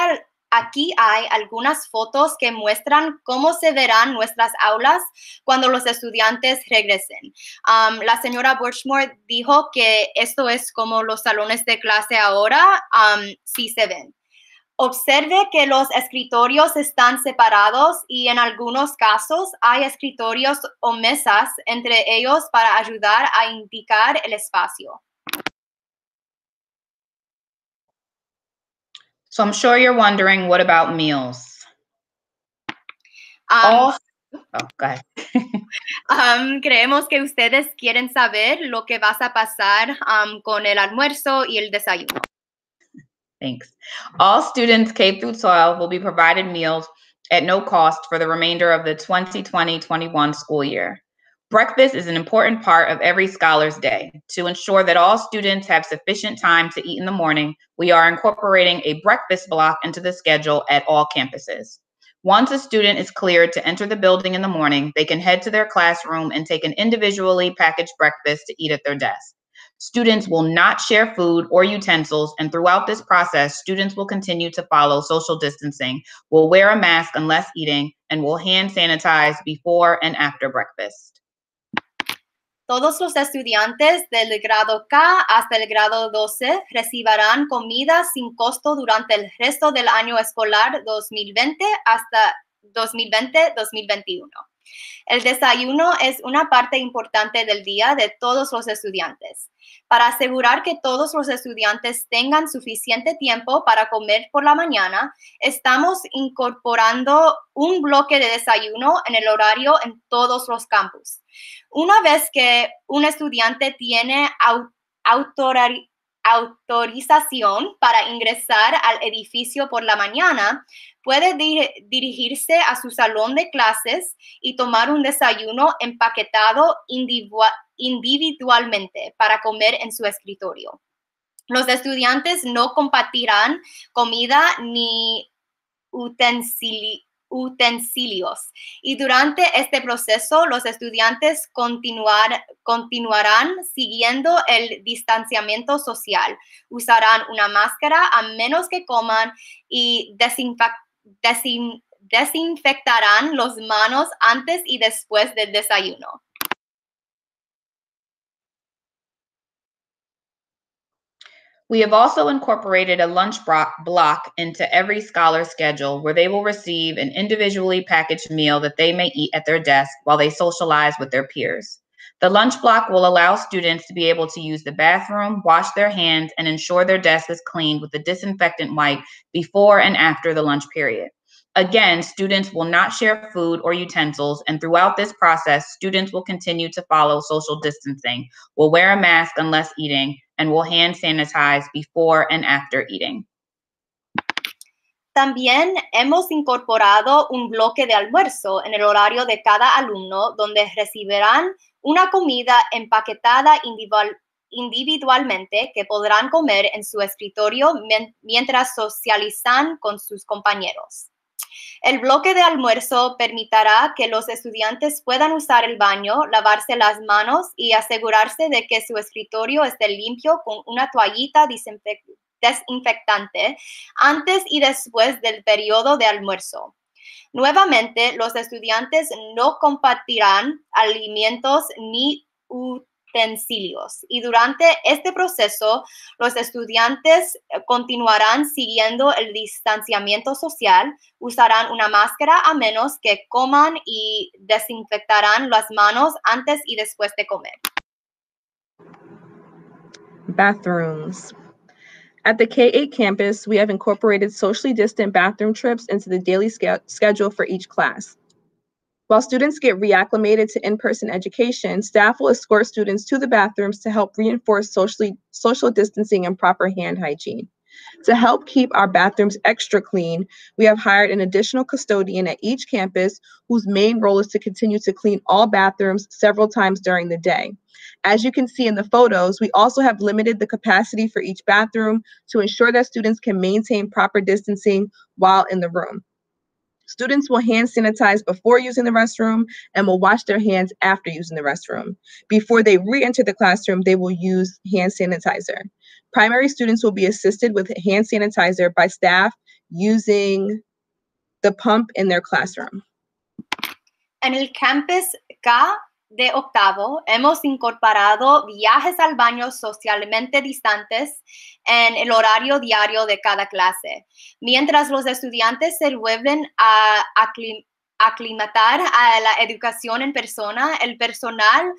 Aquí hay algunas fotos que muestran cómo se verán nuestras aulas cuando los estudiantes regresen. La señora Birchmore dijo que esto es como los salones de clase ahora, sí se ven. Observe que los escritorios están separados y en algunos casos hay escritorios o mesas entre ellos para ayudar a indicar el espacio. So I'm sure you're wondering, what about meals? Go ahead. Creemos que ustedes quieren saber lo que va a pasar con el almuerzo y el desayuno. Thanks. All students K through 12 will be provided meals at no cost for the remainder of the 2020-21 school year. Breakfast is an important part of every scholar's day. To ensure that all students have sufficient time to eat in the morning, we are incorporating a breakfast block into the schedule at all campuses. Once a student is cleared to enter the building in the morning, they can head to their classroom and take an individually packaged breakfast to eat at their desk. Students will not share food or utensils, and throughout this process, students will continue to follow social distancing, will wear a mask unless eating, and will hand sanitize before and after breakfast. Todos los estudiantes del grado K hasta el grado 12 recibirán comida sin costo durante el resto del año escolar 2020 hasta 2020-2021. El desayuno es una parte importante del día de todos los estudiantes. Para asegurar que todos los estudiantes tengan suficiente tiempo para comer por la mañana, estamos incorporando un bloque de desayuno en el horario en todos los campus. Una vez que un estudiante tiene autorización para ingresar al edificio por la mañana, puede dirigirse a su salón de clases y tomar un desayuno empaquetado individualmente para comer en su escritorio. Los estudiantes no compartirán comida ni utensilios. Y durante este proceso, los estudiantes continuarán siguiendo el distanciamiento social. Usarán una máscara a menos que coman y desinfectarán las manos antes y después del desayuno. We have also incorporated a lunch block into every scholar's schedule where they will receive an individually packaged meal that they may eat at their desk while they socialize with their peers. The lunch block will allow students to be able to use the bathroom, wash their hands, and ensure their desk is cleaned with a disinfectant wipe before and after the lunch period. Again, students will not share food or utensils, and throughout this process, students will continue to follow social distancing, will wear a mask unless eating, and will hand sanitize before and after eating. También hemos incorporado un bloque de almuerzo en el horario de cada alumno donde recibirán una comida empaquetada individualmente que podrán comer en su escritorio mientras socializan con sus compañeros. El bloque de almuerzo permitirá que los estudiantes puedan usar el baño, lavarse las manos y asegurarse de que su escritorio esté limpio con una toallita desinfectante antes y después del periodo de almuerzo. Nuevamente, los estudiantes no compartirán alimentos ni utensilios y durante este proceso los estudiantes continuarán siguiendo el distanciamiento social, usarán una máscara a menos que coman y desinfectarán las manos antes y después de comer. Bathrooms. At the K-8 campus, we have incorporated socially distant bathroom trips into the daily schedule for each class. While students get reacclimated to in-person education, staff will escort students to the bathrooms to help reinforce social distancing and proper hand hygiene. To help keep our bathrooms extra clean, we have hired an additional custodian at each campus whose main role is to continue to clean all bathrooms several times during the day. As you can see in the photos, we also have limited the capacity for each bathroom to ensure that students can maintain proper distancing while in the room. Students will hand sanitize before using the restroom and will wash their hands after using the restroom. Before they re-enter the classroom, they will use hand sanitizer. Primary students will be assisted with hand sanitizer by staff using the pump in their classroom? En el campus K de octavo, hemos incorporado viajes al baño socialmente distantes en el horario diario de cada clase. Mientras los estudiantes se vuelven a aclimatar a la educación en persona, el personal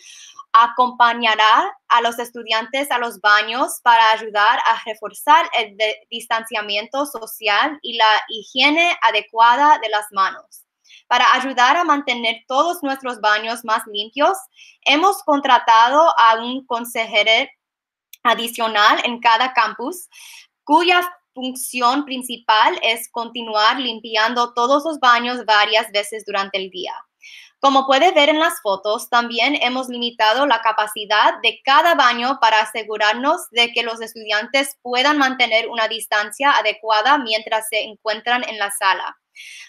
acompañará a los estudiantes a los baños para ayudar a reforzar el distanciamiento social y la higiene adecuada de las manos. Para ayudar a mantener todos nuestros baños más limpios, hemos contratado a un consejero adicional en cada campus, cuya función principal es continuar limpiando todos los baños varias veces durante el día. Como puede ver en las fotos, también hemos limitado la capacidad de cada baño para asegurarnos de que los estudiantes puedan mantener una distancia adecuada mientras se encuentran en la sala.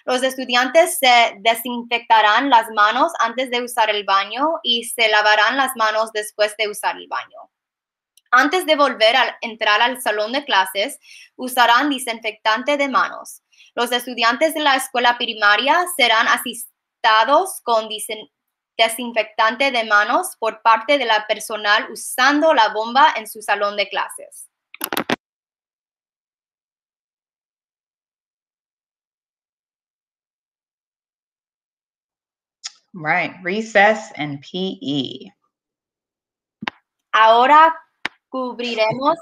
Los estudiantes se desinfectarán las manos antes de usar el baño y se lavarán las manos después de usar el baño. Antes de volver a entrar al salón de clases, usarán desinfectante de manos. Los estudiantes de la escuela primaria serán asistidos con desinfectante de manos por parte de la personal usando la bomba en su salón de clases. Right, recess and PE. Ahora cubriremos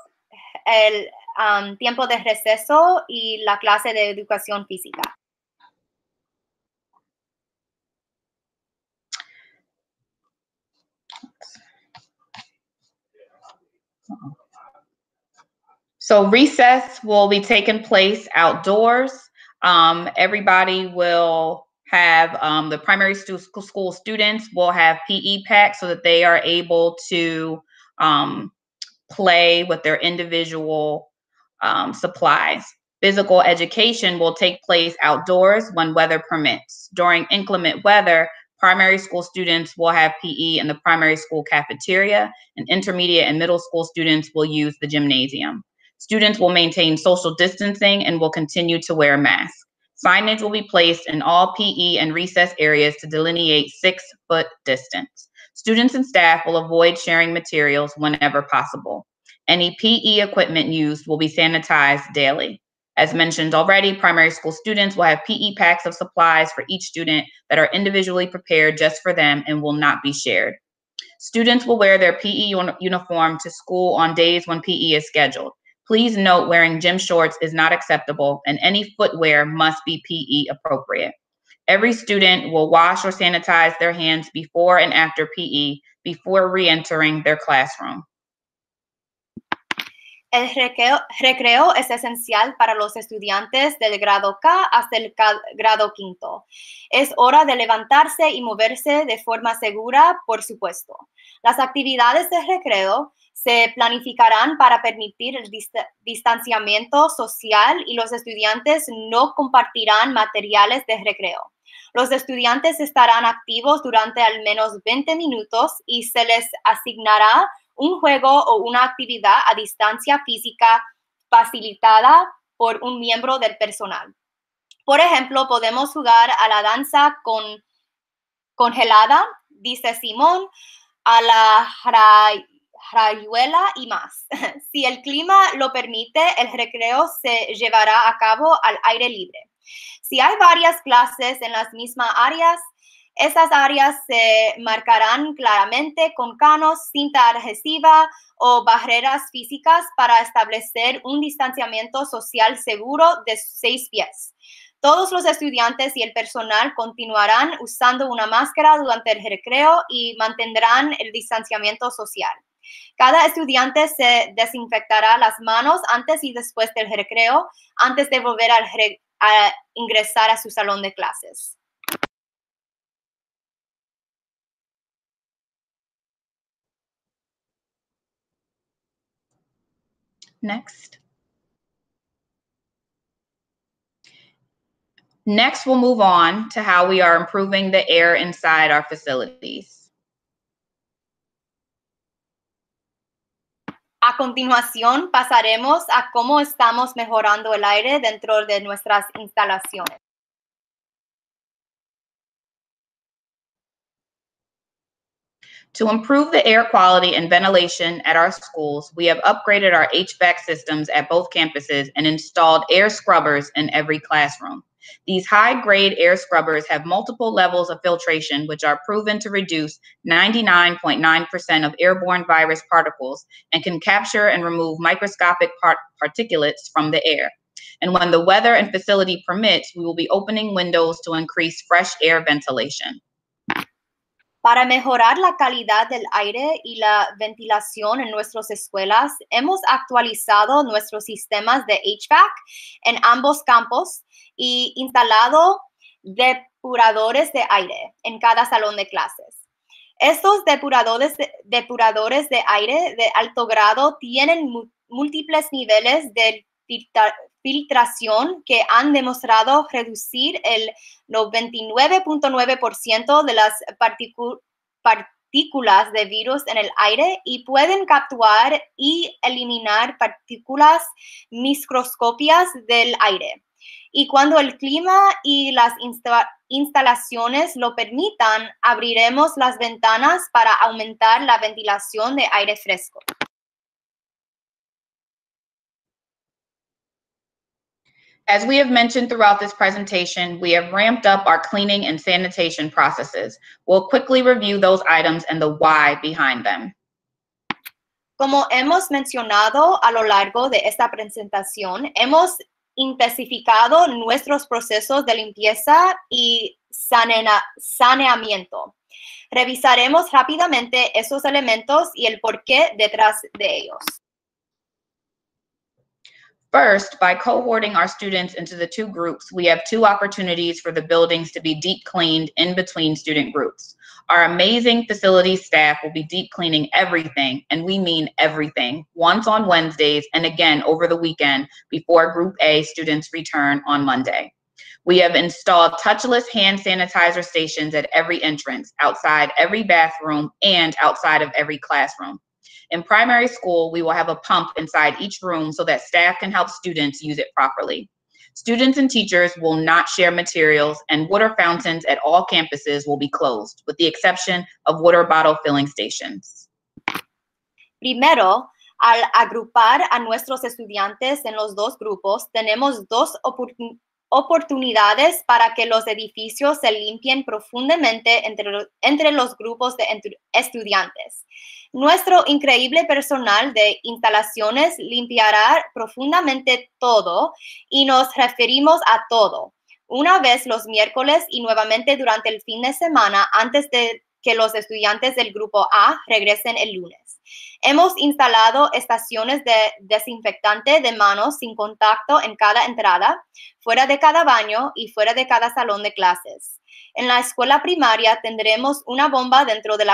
el tiempo de receso y la clase de educación física. So recess will be taking place outdoors. Everybody will have, the primary school students will have PE packs so that they are able to play with their individual supplies. Physical education will take place outdoors when weather permits. During inclement weather, primary school students will have PE in the primary school cafeteria, and intermediate and middle school students will use the gymnasium. Students will maintain social distancing and will continue to wear masks. Signage will be placed in all PE and recess areas to delineate 6-foot distance. Students and staff will avoid sharing materials whenever possible. Any PE equipment used will be sanitized daily. As mentioned already, primary school students will have PE packs of supplies for each student that are individually prepared just for them and will not be shared. Students will wear their PE uniform to school on days when PE is scheduled. Please note wearing gym shorts is not acceptable and any footwear must be PE appropriate. Every student will wash or sanitize their hands before and after PE before re-entering their classroom. El recreo es esencial para los estudiantes del grado K hasta el grado quinto. Es hora de levantarse y moverse de forma segura, por supuesto. Las actividades de recreo se planificarán para permitir el distanciamiento social y los estudiantes no compartirán materiales de recreo. Los estudiantes estarán activos durante al menos 20 minutos y se les asignará un juego o una actividad a distancia física facilitada por un miembro del personal. Por ejemplo, podemos jugar a la danza congelada, dice Simón, a la rayuela y más. Si el clima lo permite, el recreo se llevará a cabo al aire libre. Si hay varias clases en las mismas áreas, esas áreas se marcarán claramente con canos, cinta adhesiva o barreras físicas para establecer un distanciamiento social seguro de 6 pies. Todos los estudiantes y el personal continuarán usando una máscara durante el recreo y mantendrán el distanciamiento social. Cada estudiante se desinfectará las manos antes y después del recreo, antes de volver a ingresar a su salón de clases. Next. Next, we'll move on to how we are improving the air inside our facilities. A continuación, pasaremos a cómo estamos mejorando el aire dentro de nuestras instalaciones. To improve the air quality and ventilation at our schools, we have upgraded our HVAC systems at both campuses and installed air scrubbers in every classroom. These high-grade air scrubbers have multiple levels of filtration, which are proven to reduce 99.9% of airborne virus particles and can capture and remove microscopic particulates from the air. And when the weather and facility permits, we will be opening windows to increase fresh air ventilation. Para mejorar la calidad del aire y la ventilación en nuestras escuelas, hemos actualizado nuestros sistemas de HVAC en ambos campos y instalado depuradores de aire en cada salón de clases. Estos depuradores de aire de alto grado tienen múltiples niveles de filtración que han demostrado reducir el 99.9% de las partículas de virus en el aire y pueden capturar y eliminar partículas microscópicas del aire. Y cuando el clima y las instalaciones lo permitan, abriremos las ventanas para aumentar la ventilación de aire fresco. As we have mentioned throughout this presentation, we have ramped up our cleaning and sanitation processes. We'll quickly review those items and the why behind them. Como hemos mencionado a lo largo de esta presentación, hemos intensificado nuestros procesos de limpieza y saneamiento. Revisaremos rápidamente esos elementos y el porqué detrás de ellos. First, by cohorting our students into the two groups, we have two opportunities for the buildings to be deep cleaned in between student groups. Our amazing facilities staff will be deep cleaning everything, and we mean everything, once on Wednesdays and again over the weekend before Group A students return on Monday. We have installed touchless hand sanitizer stations at every entrance, outside every bathroom, and outside of every classroom. In primary school, we will have a pump inside each room so that staff can help students use it properly. Students and teachers will not share materials, and water fountains at all campuses will be closed, with the exception of water bottle filling stations. Primero, al agrupar a nuestros estudiantes en los dos grupos, tenemos dos oportunidades para que los edificios se limpien profundamente entre los grupos de estudiantes. Nuestro increíble personal de instalaciones limpiará profundamente todo y nos referimos a todo, una vez los miércoles y nuevamente durante el fin de semana antes de que los estudiantes del grupo A regresen el lunes. Hemos instalado estaciones de desinfectante de manos sin contacto en cada entrada, fuera de cada baño y fuera de cada salón de clases. En la escuela primaria tendremos una bomba dentro de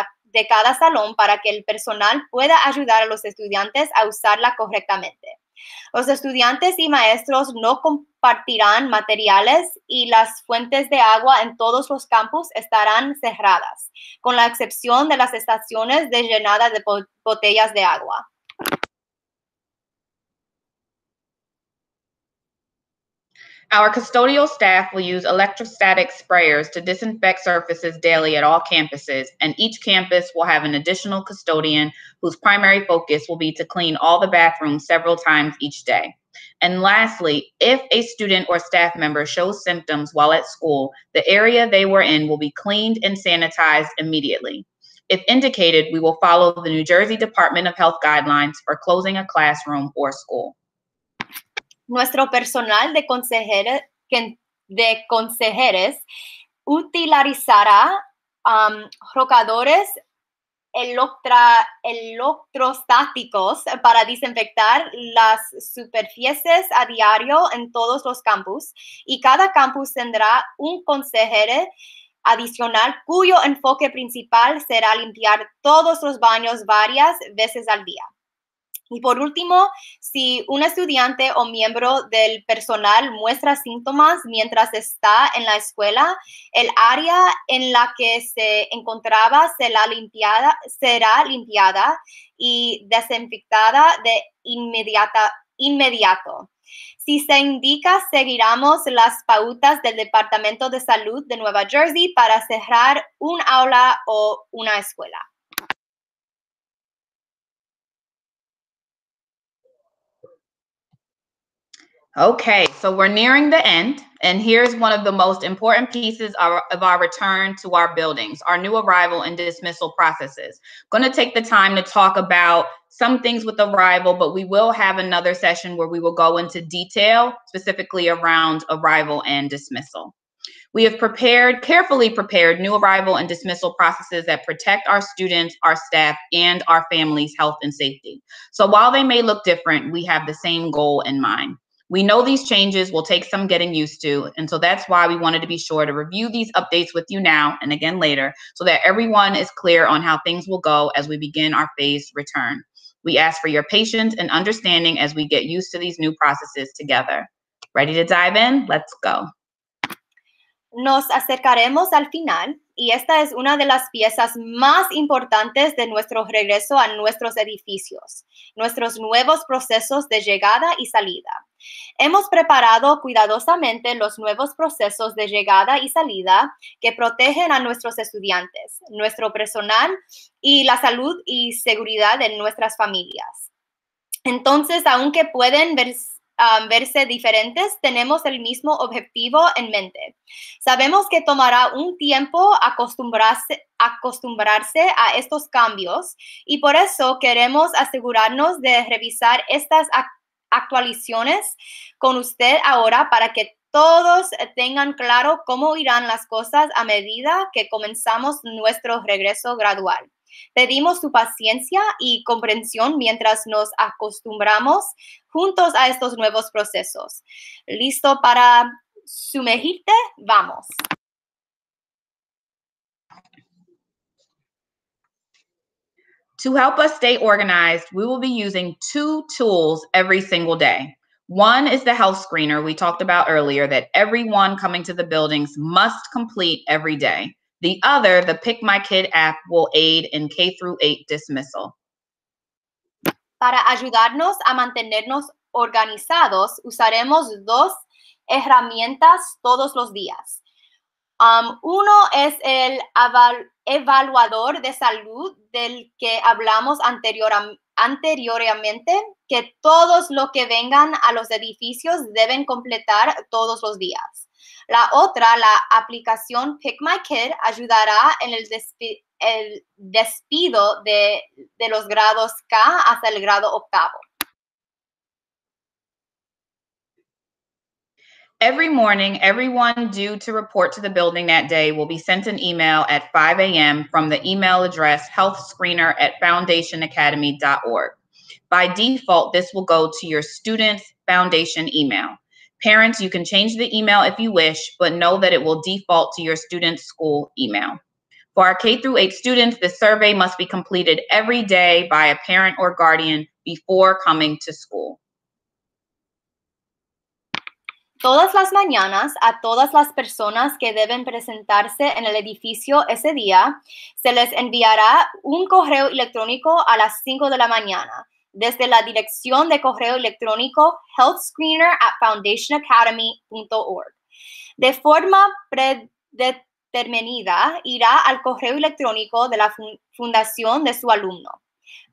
cada salón para que el personal pueda ayudar a los estudiantes a usarla correctamente. Los estudiantes y maestros no compartirán materiales y las fuentes de agua en todos los campus estarán cerradas, con la excepción de las estaciones de llenada de botellas de agua. Our custodial staff will use electrostatic sprayers to disinfect surfaces daily at all campuses, and each campus will have an additional custodian whose primary focus will be to clean all the bathrooms several times each day. And lastly, if a student or staff member shows symptoms while at school, the area they were in will be cleaned and sanitized immediately. If indicated, we will follow the New Jersey Department of Health guidelines for closing a classroom or school. Nuestro personal de consejeres utilizará rocadores electrostáticos para desinfectar las superficies a diario en todos los campus, y cada campus tendrá un consejero adicional cuyo enfoque principal será limpiar todos los baños varias veces al día. Y por último, si un estudiante o miembro del personal muestra síntomas mientras está en la escuela, el área en la que se encontraba será limpiada y desinfectada de inmediato. Si se indica, seguiremos las pautas del Departamento de Salud de Nueva Jersey para cerrar un aula o una escuela. Okay, so we're nearing the end, and here's one of the most important pieces of our return to our buildings, our new arrival and dismissal processes. Going to take the time to talk about some things with arrival, but we will have another session where we will go into detail, specifically around arrival and dismissal. We have carefully prepared new arrival and dismissal processes that protect our students, our staff, and our families' health and safety. So while they may look different, we have the same goal in mind. We know these changes will take some getting used to, and so that's why we wanted to be sure to review these updates with you now and again later so that everyone is clear on how things will go as we begin our phased return. We ask for your patience and understanding as we get used to these new processes together. Ready to dive in? Let's go. Nos acercaremos al final y esta es una de las piezas más importantes de nuestro regreso a nuestros edificios, nuestros nuevos procesos de llegada y salida. Hemos preparado cuidadosamente los nuevos procesos de llegada y salida que protegen a nuestros estudiantes, nuestro personal y la salud y seguridad de nuestras familias. Entonces, aunque pueden verse diferentes, tenemos el mismo objetivo en mente. Sabemos que tomará un tiempo acostumbrarse a estos cambios y por eso queremos asegurarnos de revisar estas actualizaciones con usted ahora para que todos tengan claro cómo irán las cosas a medida que comenzamos nuestro regreso gradual. Pedimos su paciencia y comprensión mientras nos acostumbramos juntos a estos nuevos procesos. ¿Listo para sumergirte? Vamos. To help us stay organized, we will be using 2 tools every single day. One is the health screener we talked about earlier that everyone coming to the buildings must complete every day. The other, the Pick My Kid app, will aid in K-8 dismissal. Para ayudarnos a mantenernos organizados, usaremos 2 herramientas todos los días. Uno es el evaluador de salud del que hablamos anteriormente, que todos los que vengan a los edificios deben completar todos los días. La otra, la aplicación Pick My Kid, ayudará en el despido de los grados K hasta el grado 8. Every morning, everyone due to report to the building that day will be sent an email at 5 a.m. from the email address healthscreener@foundationacademy.org. By default, this will go to your student's foundation email. Parents, you can change the email if you wish, but know that it will default to your student's school email. For our K-8 students, the survey must be completed every day by a parent or guardian before coming to school. Todas las mañanas, a todas las personas que deben presentarse en el edificio ese día, se les enviará un correo electrónico a las 5 de la mañana desde la dirección de correo electrónico healthscreener@foundationacademy.org. De forma predeterminada, irá al correo electrónico de la fundación de su alumno.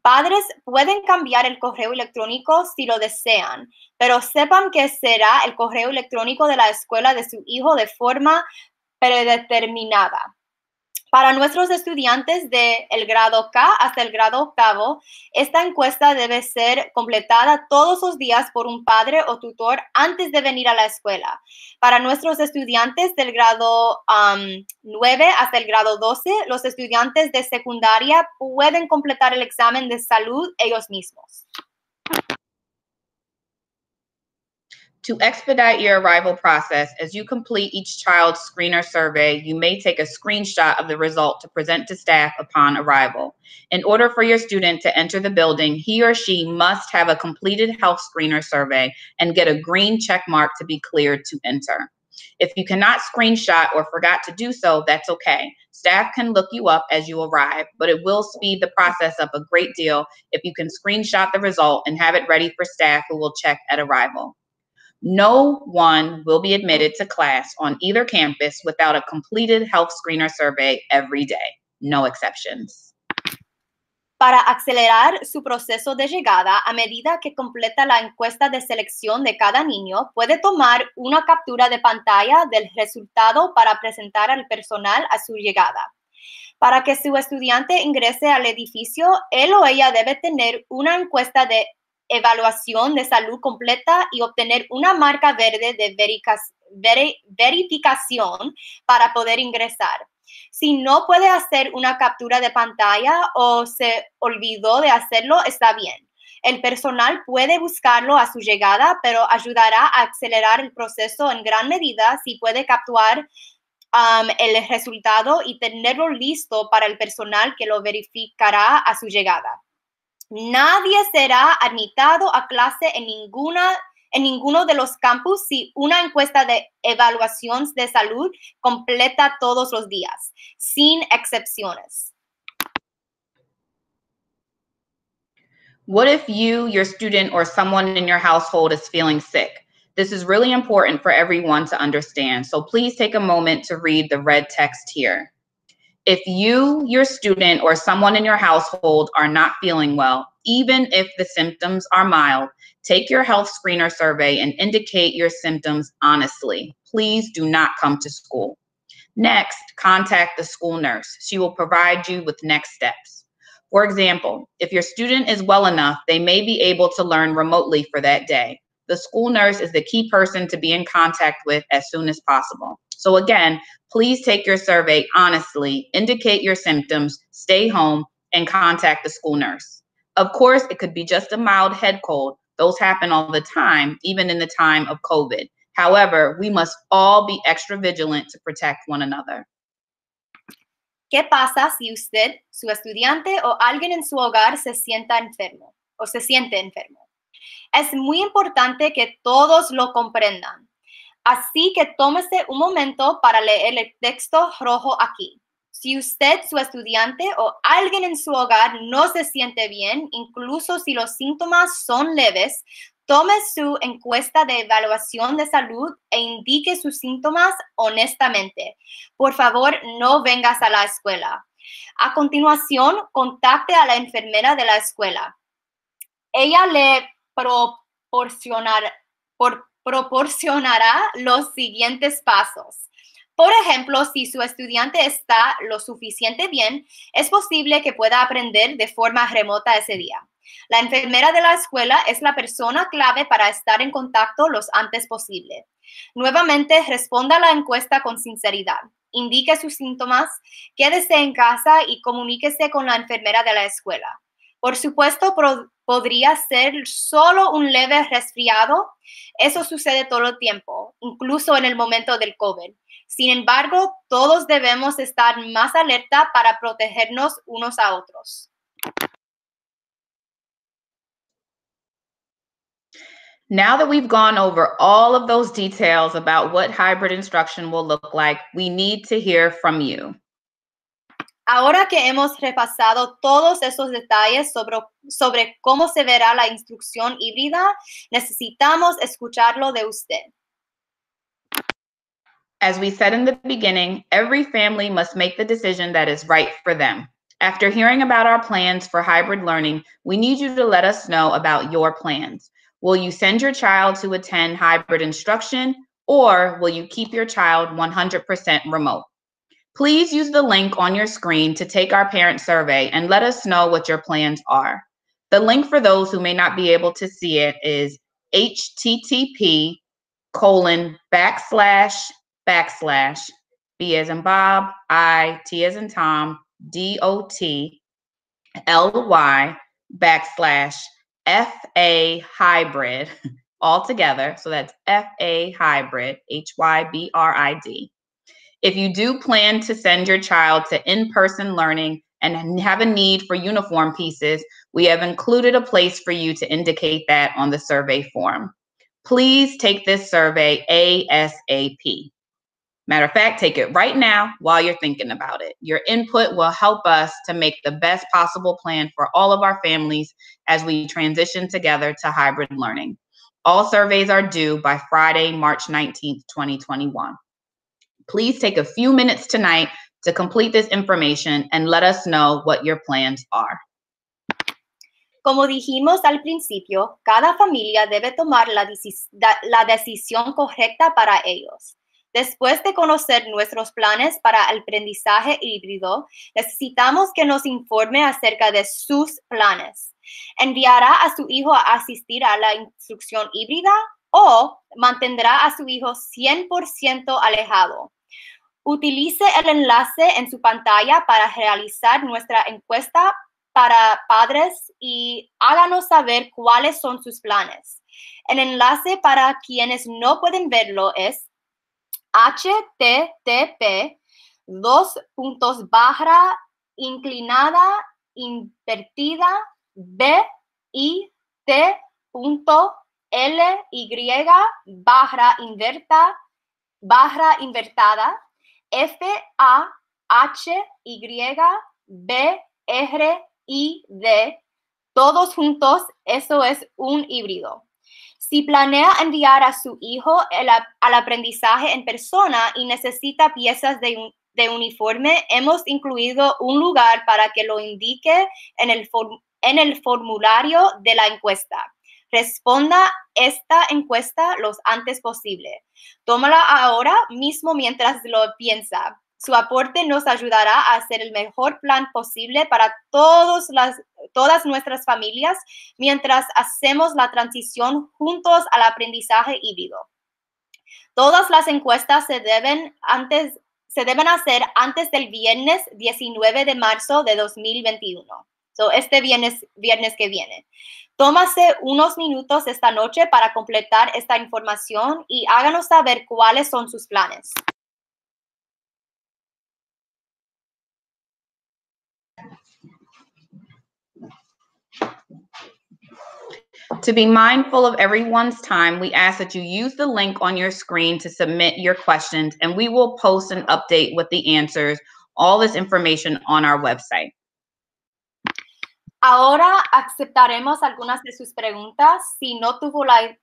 Padres pueden cambiar el correo electrónico si lo desean, pero sepan que será el correo electrónico de la escuela de su hijo de forma predeterminada. Para nuestros estudiantes del grado K hasta el grado 8, esta encuesta debe ser completada todos los días por un padre o tutor antes de venir a la escuela. Para nuestros estudiantes del grado 9 hasta el grado 12, los estudiantes de secundaria pueden completar el examen de salud ellos mismos. To expedite your arrival process, as you complete each child's screener survey, you may take a screenshot of the result to present to staff upon arrival. In order for your student to enter the building, he or she must have a completed health screener survey and get a green check mark to be cleared to enter. If you cannot screenshot or forgot to do so, that's okay. Staff can look you up as you arrive, but it will speed the process up a great deal if you can screenshot the result and have it ready for staff who will check at arrival. No one will be admitted to class on either campus without a completed health screener survey every day. No exceptions. Para acelerar su proceso de llegada, a medida que completa la encuesta de selección de cada niño, puede tomar una captura de pantalla del resultado para presentar al personal a su llegada. Para que su estudiante ingrese al edificio, él o ella debe tener una encuesta de evaluación de salud completa y obtener una marca verde de verificación para poder ingresar. Si no puede hacer una captura de pantalla o se olvidó de hacerlo, está bien. El personal puede buscarlo a su llegada, pero ayudará a acelerar el proceso en gran medida si puede capturar el resultado y tenerlo listo para el personal que lo verificará a su llegada. Nadie será admitido a clase en ninguno de los campus si una encuesta de evaluación de salud completa todos los días, sin excepciones. What if you, your student, or someone in your household is feeling sick? This is really important for everyone to understand, so please take a moment to read the red text here. If you, your student, or someone in your household are not feeling well, even if the symptoms are mild, take your health screener survey and indicate your symptoms honestly. Please do not come to school. Next, contact the school nurse. She will provide you with next steps. For example, if your student is well enough, they may be able to learn remotely for that day. The school nurse is the key person to be in contact with as soon as possible. So again, please take your survey honestly, indicate your symptoms, stay home, and contact the school nurse. Of course, it could be just a mild head cold. Those happen all the time, even in the time of COVID. However, we must all be extra vigilant to protect one another. ¿Qué pasa si usted, su estudiante o alguien en su hogar se sienta enfermo o se siente enfermo? Es muy importante que todos lo comprendan. Así que tómese un momento para leer el texto rojo aquí. Si usted, su estudiante o alguien en su hogar no se siente bien, incluso si los síntomas son leves, tome su encuesta de evaluación de salud e indique sus síntomas honestamente. Por favor, no vengas a la escuela. A continuación, contacte a la enfermera de la escuela. Ella le proporcionará los siguientes pasos. Por ejemplo, si su estudiante está lo suficiente bien, es posible que pueda aprender de forma remota ese día. La enfermera de la escuela es la persona clave para estar en contacto lo antes posible. Nuevamente, responda a la encuesta con sinceridad. Indique sus síntomas, quédese en casa y comuníquese con la enfermera de la escuela. Por supuesto, podría ser solo un leve resfriado. Eso sucede todo el tiempo, incluso en el momento del COVID. Sin embargo, todos debemos estar más alerta para protegernos unos a otros. Now that we've gone over all of those details about what hybrid instruction will look like, we need to hear from you. Ahora que hemos repasado todos esos detalles sobre cómo se verá la instrucción híbrida, necesitamos escucharlo de usted. As we said in the beginning, every family must make the decision that is right for them. After hearing about our plans for hybrid learning, we need you to let us know about your plans. Will you send your child to attend hybrid instruction, or will you keep your child 100% remote? Please use the link on your screen to take our parent survey and let us know what your plans are. The link for those who may not be able to see it is http:// B as in Bob, I, T as in Tom, DOTLY / FA hybrid all together. So that's FA hybrid, HYBRID. If you do plan to send your child to in-person learning and have a need for uniform pieces, we have included a place for you to indicate that on the survey form. Please take this survey ASAP. Matter of fact, take it right now while you're thinking about it. Your input will help us to make the best possible plan for all of our families as we transition together to hybrid learning. All surveys are due by Friday, March 19th, 2021. Please take a few minutes tonight to complete this information and let us know what your plans are. Como dijimos al principio, cada familia debe tomar la decisión correcta para ellos. Después de conocer nuestros planes para el aprendizaje híbrido, necesitamos que nos informe acerca de sus planes. ¿Enviará a su hijo a asistir a la instrucción híbrida o mantendrá a su hijo 100% alejado? Utilice el enlace en su pantalla para realizar nuestra encuesta para padres y háganos saber cuáles son sus planes. El enlace para quienes no pueden verlo es http://inclinada-invertida-bit.ly/invertada FAHYBRID, todos juntos, eso es un híbrido. Si planea enviar a su hijo al aprendizaje en persona y necesita piezas de uniforme, hemos incluido un lugar para que lo indique en el formulario de la encuesta. Responda esta encuesta lo antes posible. Tómala ahora mismo mientras lo piensa. Su aporte nos ayudará a hacer el mejor plan posible para todas nuestras familias mientras hacemos la transición juntos al aprendizaje híbrido. Todas las encuestas se deben hacer antes del viernes 19 de marzo de 2021. Este viernes que viene. Tómase unos minutos esta noche para completar esta información y háganos saber cuáles son sus planes. To be mindful of everyone's time, we ask that you use the link on your screen to submit your questions, and we will post an update with the answers, all this information on our website. Ahora aceptaremos algunas de sus preguntas. Si no tuvo la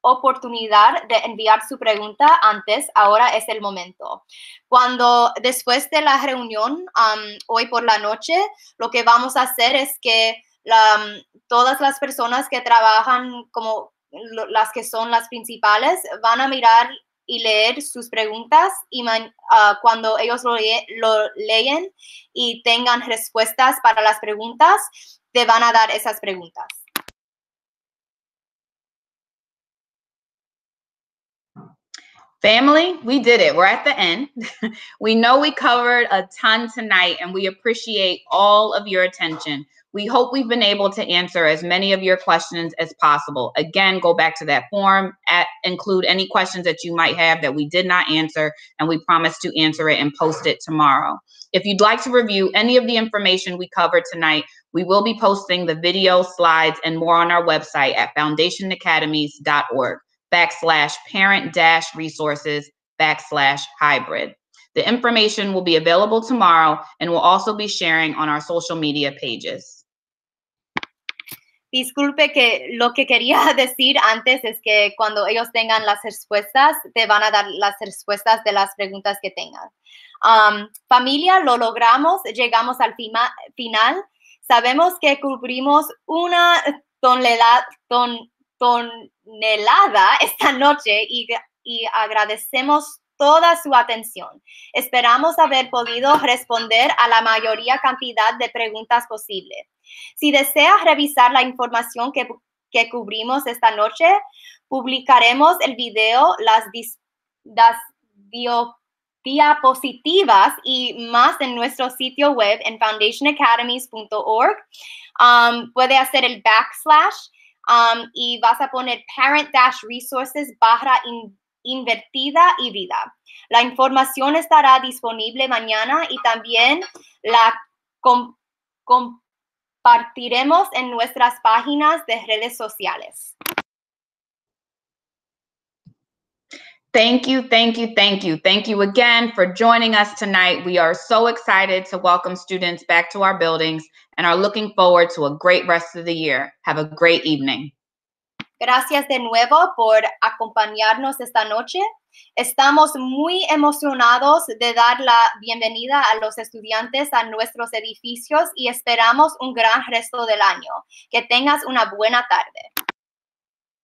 oportunidad de enviar su pregunta antes, ahora es el momento. Después de la reunión, hoy por la noche, lo que vamos a hacer es que todas las personas que trabajan como las que son las principales van a mirar y leer sus preguntas y cuando ellos lo leen y tengan respuestas para las preguntas, te van a dar esas preguntas. Family, we did it. We're at the end. We know we covered a ton tonight, and we appreciate all of your attention. We hope we've been able to answer as many of your questions as possible. Again, go back to that form, include any questions that you might have that we did not answer, and we promise to answer it and post it tomorrow. If you'd like to review any of the information we covered tonight, we will be posting the video, slides, and more on our website at foundationacademies.org/parent-resources/hybrid. The information will be available tomorrow, and we'll also be sharing on our social media pages. Disculpe que lo que quería decir antes es que cuando ellos tengan las respuestas, te van a dar las respuestas de las preguntas que tengan. Familia, lo logramos, llegamos al final. Sabemos que cubrimos una tonelada esta noche y agradecemos toda su atención. Esperamos haber podido responder a la mayoría cantidad de preguntas posible. Si desea revisar la información que cubrimos esta noche, publicaremos el video, las diapositivas y más en nuestro sitio web en foundationacademies.org. Puede hacer el / y vas a poner parent-resources invertida y vida. La información estará disponible mañana y también la compartiremos en nuestras páginas de redes sociales. Thank you, thank you, thank you. Thank you again for joining us tonight. We are so excited to welcome students back to our buildings and are looking forward to a great rest of the year. Have a great evening. Gracias de nuevo por acompañarnos esta noche. Estamos muy emocionados de dar la bienvenida a los estudiantes a nuestros edificios y esperamos un gran resto del año. Que tengas una buena tarde.